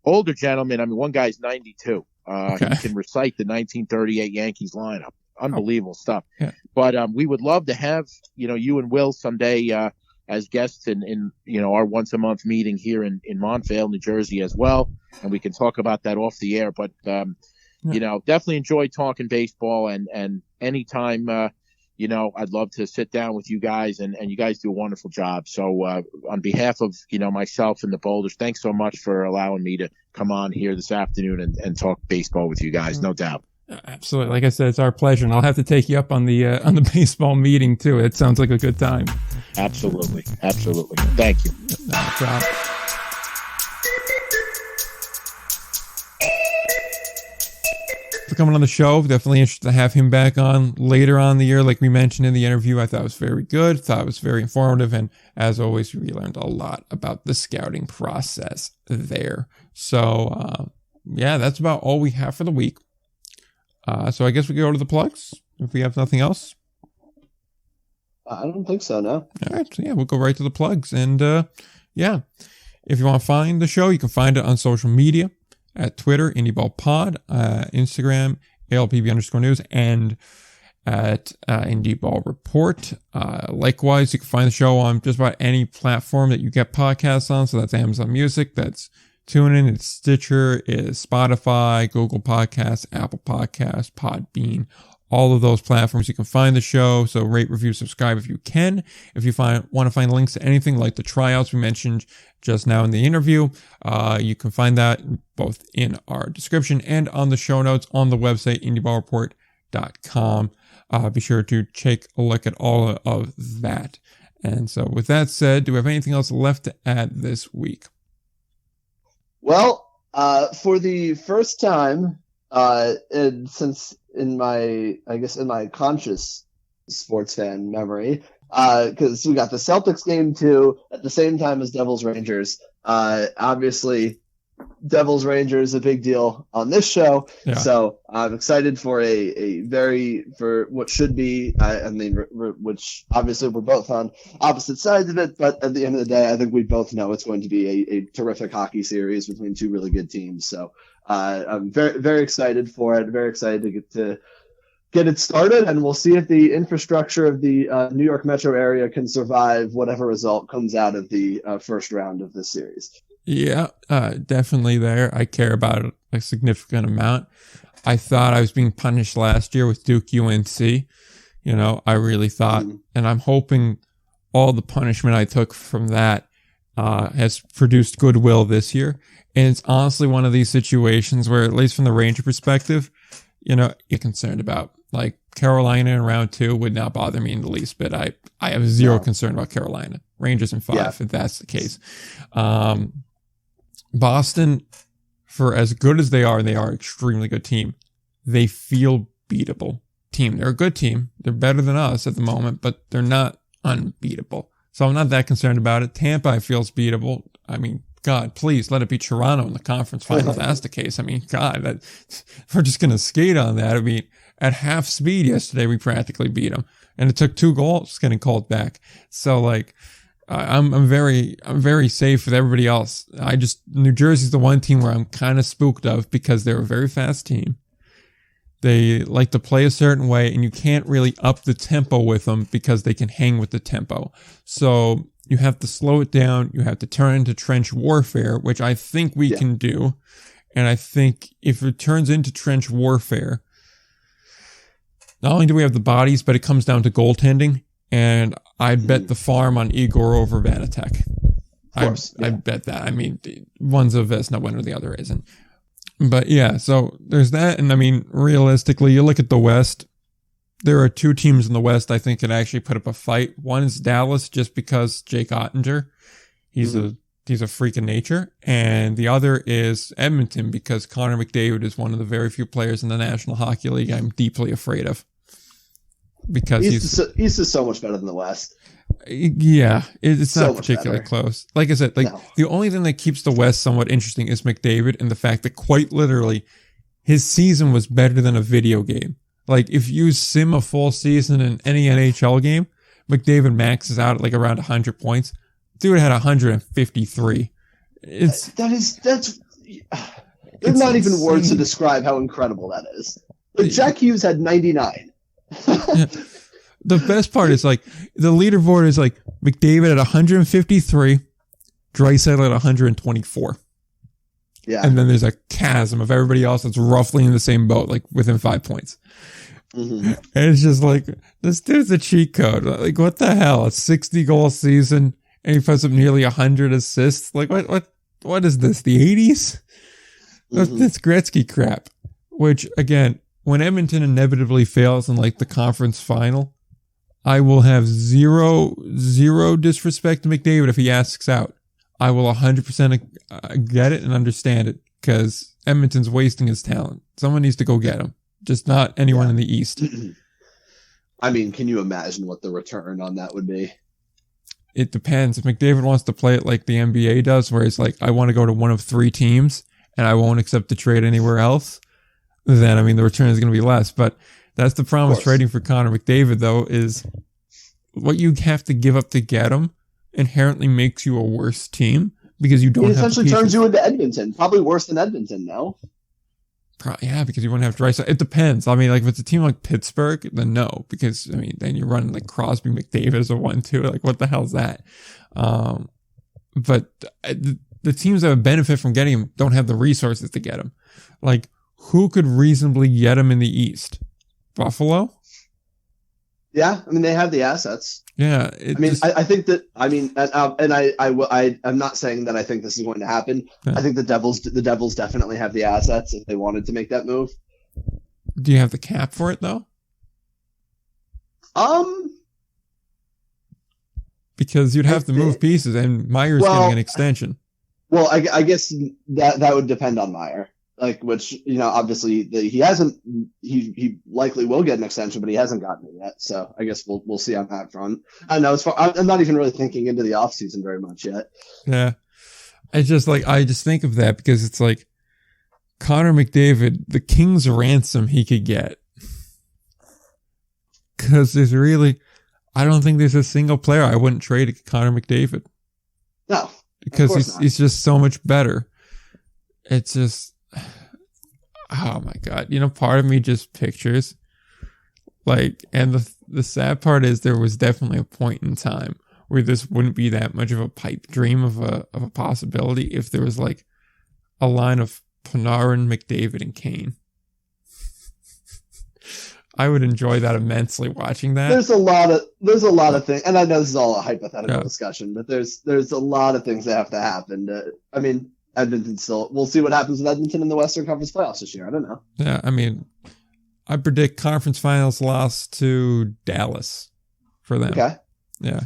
older gentlemen. I mean, one guy's 92. Okay. He can recite the 1938 Yankees lineup. Unbelievable stuff. Yeah. But we would love to have you and Will someday as guests in our once a month meeting here in Montvale, New Jersey as well, and we can talk about that off the air. But definitely enjoy talking baseball, and anytime I'd love to sit down with you guys, and you guys do a wonderful job. So on behalf of myself and the Boulders, thanks so much for allowing me to come on here this afternoon and talk baseball with you guys. No doubt. Absolutely. Like I said, it's our pleasure, and I'll have to take you up on the baseball meeting too. It sounds like a good time. Absolutely. Thank you. No problem. For coming on the show, definitely interested to have him back on later on in the year. Like we mentioned in the interview, I thought it was very good. Thought it was very informative, and as always, we learned a lot about the scouting process there. So, that's about all we have for the week. So I guess we can go to the plugs if we have nothing else. I don't think so, no. All right, so we'll go right to the plugs. And if you want to find the show, you can find it on social media at Twitter, Indy Ball Pod, Instagram, ALPB_news, and at Indy Ball Report. Likewise, you can find the show on just about any platform that you get podcasts on. So that's Amazon Music, that's TuneIn, it's Stitcher, it's Spotify, Google Podcasts, Apple Podcasts, Podbean, all of those platforms. You can find the show. So rate, review, subscribe if you can. If you want to find links to anything like the tryouts we mentioned just now in the interview, you can find that both in our description and on the show notes on the website, indyballreport.com. Be sure to take a look at all of that. And so with that said, do we have anything else left to add this week? Well, for the first time, since in my conscious sports fan memory, because we got the Celtics game too at the same time as Devils Rangers. Obviously, Devils Rangers a big deal on this show, so I'm excited for for what should be. Which obviously we're both on opposite sides of it, but at the end of the day, I think we both know it's going to be a terrific hockey series between two really good teams. So I'm very, very excited for it. Very excited to get it started, and we'll see if the infrastructure of the New York metro area can survive whatever result comes out of the first round of this series. Yeah, definitely there. I care about it a significant amount. I thought I was being punished last year with Duke UNC. I really thought, and I'm hoping all the punishment I took from that has produced goodwill this year. And it's honestly one of these situations where, at least from the Ranger perspective, you're concerned about. Like Carolina in round 2 would not bother me in the least bit. I have zero concern about Carolina. Rangers in 5, if that's the case. Boston, for as good as they are an extremely good team. They feel beatable team. They're a good team. They're better than us at the moment, but they're not unbeatable. So I'm not that concerned about it. Tampa, I feel, is beatable. I mean, God, please let it be Toronto in the conference finals. That's the case. I mean, God, we're just going to skate on that. I mean, at half speed yesterday, we practically beat them, and it took 2 goals getting called back. So I'm very safe with everybody else. New Jersey's the one team where I'm kind of spooked of because they're a very fast team. They like to play a certain way, and you can't really up the tempo with them because they can hang with the tempo. So you have to slow it down. You have to turn into trench warfare, which I think we can do. And I think if it turns into trench warfare, not only do we have the bodies, but it comes down to goaltending. And I'd bet the farm on Igor over Vanatek. I bet that. I mean, one's a Vesna winner, the other isn't. But yeah, so there's that. And I mean, realistically, you look at the West, there are 2 teams in the West I think can actually put up a fight. One is Dallas, just because Jake Ottinger. He's he's a freak of nature. And the other is Edmonton, because Connor McDavid is one of the very few players in the National Hockey League I'm deeply afraid of. Because he's just so much better than the West. Yeah, it's So not much particularly better. close. Like I said, No. the only thing that keeps the West somewhat interesting is McDavid, and the fact that quite literally his season was better than a video game. Like, if you sim a full season in any NHL game, McDavid maxes out at like around 100 points. Dude had 153. There's not even insane. words to describe how incredible that is. Like, Jack Hughes had 99. Yeah. The best part is, like, the leaderboard is like McDavid at 153, Draisaitl at 124. Yeah. And then there's a chasm of everybody else that's roughly in the same boat, like within 5 points. Mm-hmm. And it's just like, this dude's a cheat code. Like, what the hell? A 60 goal season, and he puts up nearly 100 assists. Like, what is this? The 80s? Mm-hmm. That's Gretzky crap. Which, again, when Edmonton inevitably fails in like the conference final, I will have zero disrespect to McDavid if he asks out. I will 100% get it and understand it, because Edmonton's wasting his talent. Someone needs to go get him. Just not anyone in the East. I mean, can you imagine what the return on that would be? It depends. If McDavid wants to play it like the NBA does, where it's like, I want to go to one of 3 teams and I won't accept the trade anywhere else, then, I mean, the return is going to be less. But that's the problem with trading for Connor McDavid, though, is what you have to give up to get him inherently makes you a worse team, because you don't It have essentially turns you into Edmonton. Probably worse than Edmonton, no? Yeah, because you wouldn't have Draisaitl. It depends. I mean, like, if it's a team like Pittsburgh, then no, because, I mean, then you're running like Crosby McDavid as a 1-2. Like, what the hell's that? But the teams that would benefit from getting him don't have the resources to get him. Like, who could reasonably get him in the East? Buffalo? Yeah, I mean, they have the assets. Yeah. I think that, I mean, I'm not saying that I think this is going to happen. Yeah. I think the Devils definitely have the assets if they wanted to make that move. Do you have the cap for it, though? Because you'd have to move pieces, and Meyer's getting an extension. Well, I guess that would depend on Meyer. Like, which, you know, obviously he hasn't. He likely will get an extension, but he hasn't gotten it yet. So I guess we'll see on that front. I know I'm not even really thinking into the offseason very much yet. Yeah, I just think of that because it's like Connor McDavid, the king's ransom he could get. Because I don't think there's a single player I wouldn't trade Connor McDavid. No, because he's just so much better. It's just, oh my God. You know, part of me just pictures, like, and the sad part is there was definitely a point in time where this wouldn't be that much of a pipe dream of a possibility if there was like a line of Panarin, McDavid, and Kane. I would enjoy that immensely, watching that. There's a lot of things, and I know this is all a hypothetical discussion, but there's a lot of things that have to happen. I mean, Edmonton we'll see what happens with Edmonton in the Western Conference playoffs this year. I don't know. Yeah, I mean, I predict conference finals loss to Dallas for them. Okay. Yeah.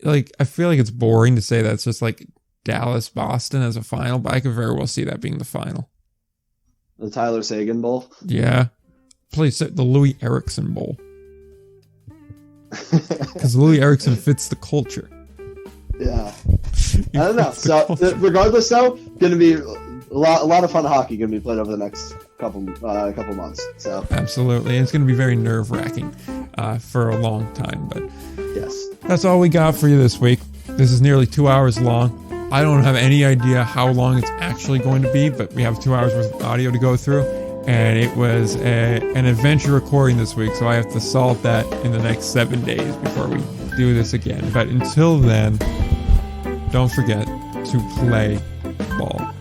Like, I feel like it's boring to say that it's just like Dallas, Boston as a final, but I could very well see that being the final. The Tyler Seguin Bowl. Yeah. Please, the Louis Erickson Bowl. Because Louis Erickson fits the culture. Yeah. I don't know. So, regardless, though, going to be a lot of fun hockey going to be played over the next couple months. So absolutely. And it's going to be very nerve-wracking for a long time. But yes, that's all we got for you this week. This is nearly 2 hours long. I don't have any idea how long it's actually going to be, but we have 2 hours worth of audio to go through. And it was an adventure recording this week, so I have to solve that in the next 7 days before we do this again. But until then, don't forget to play ball.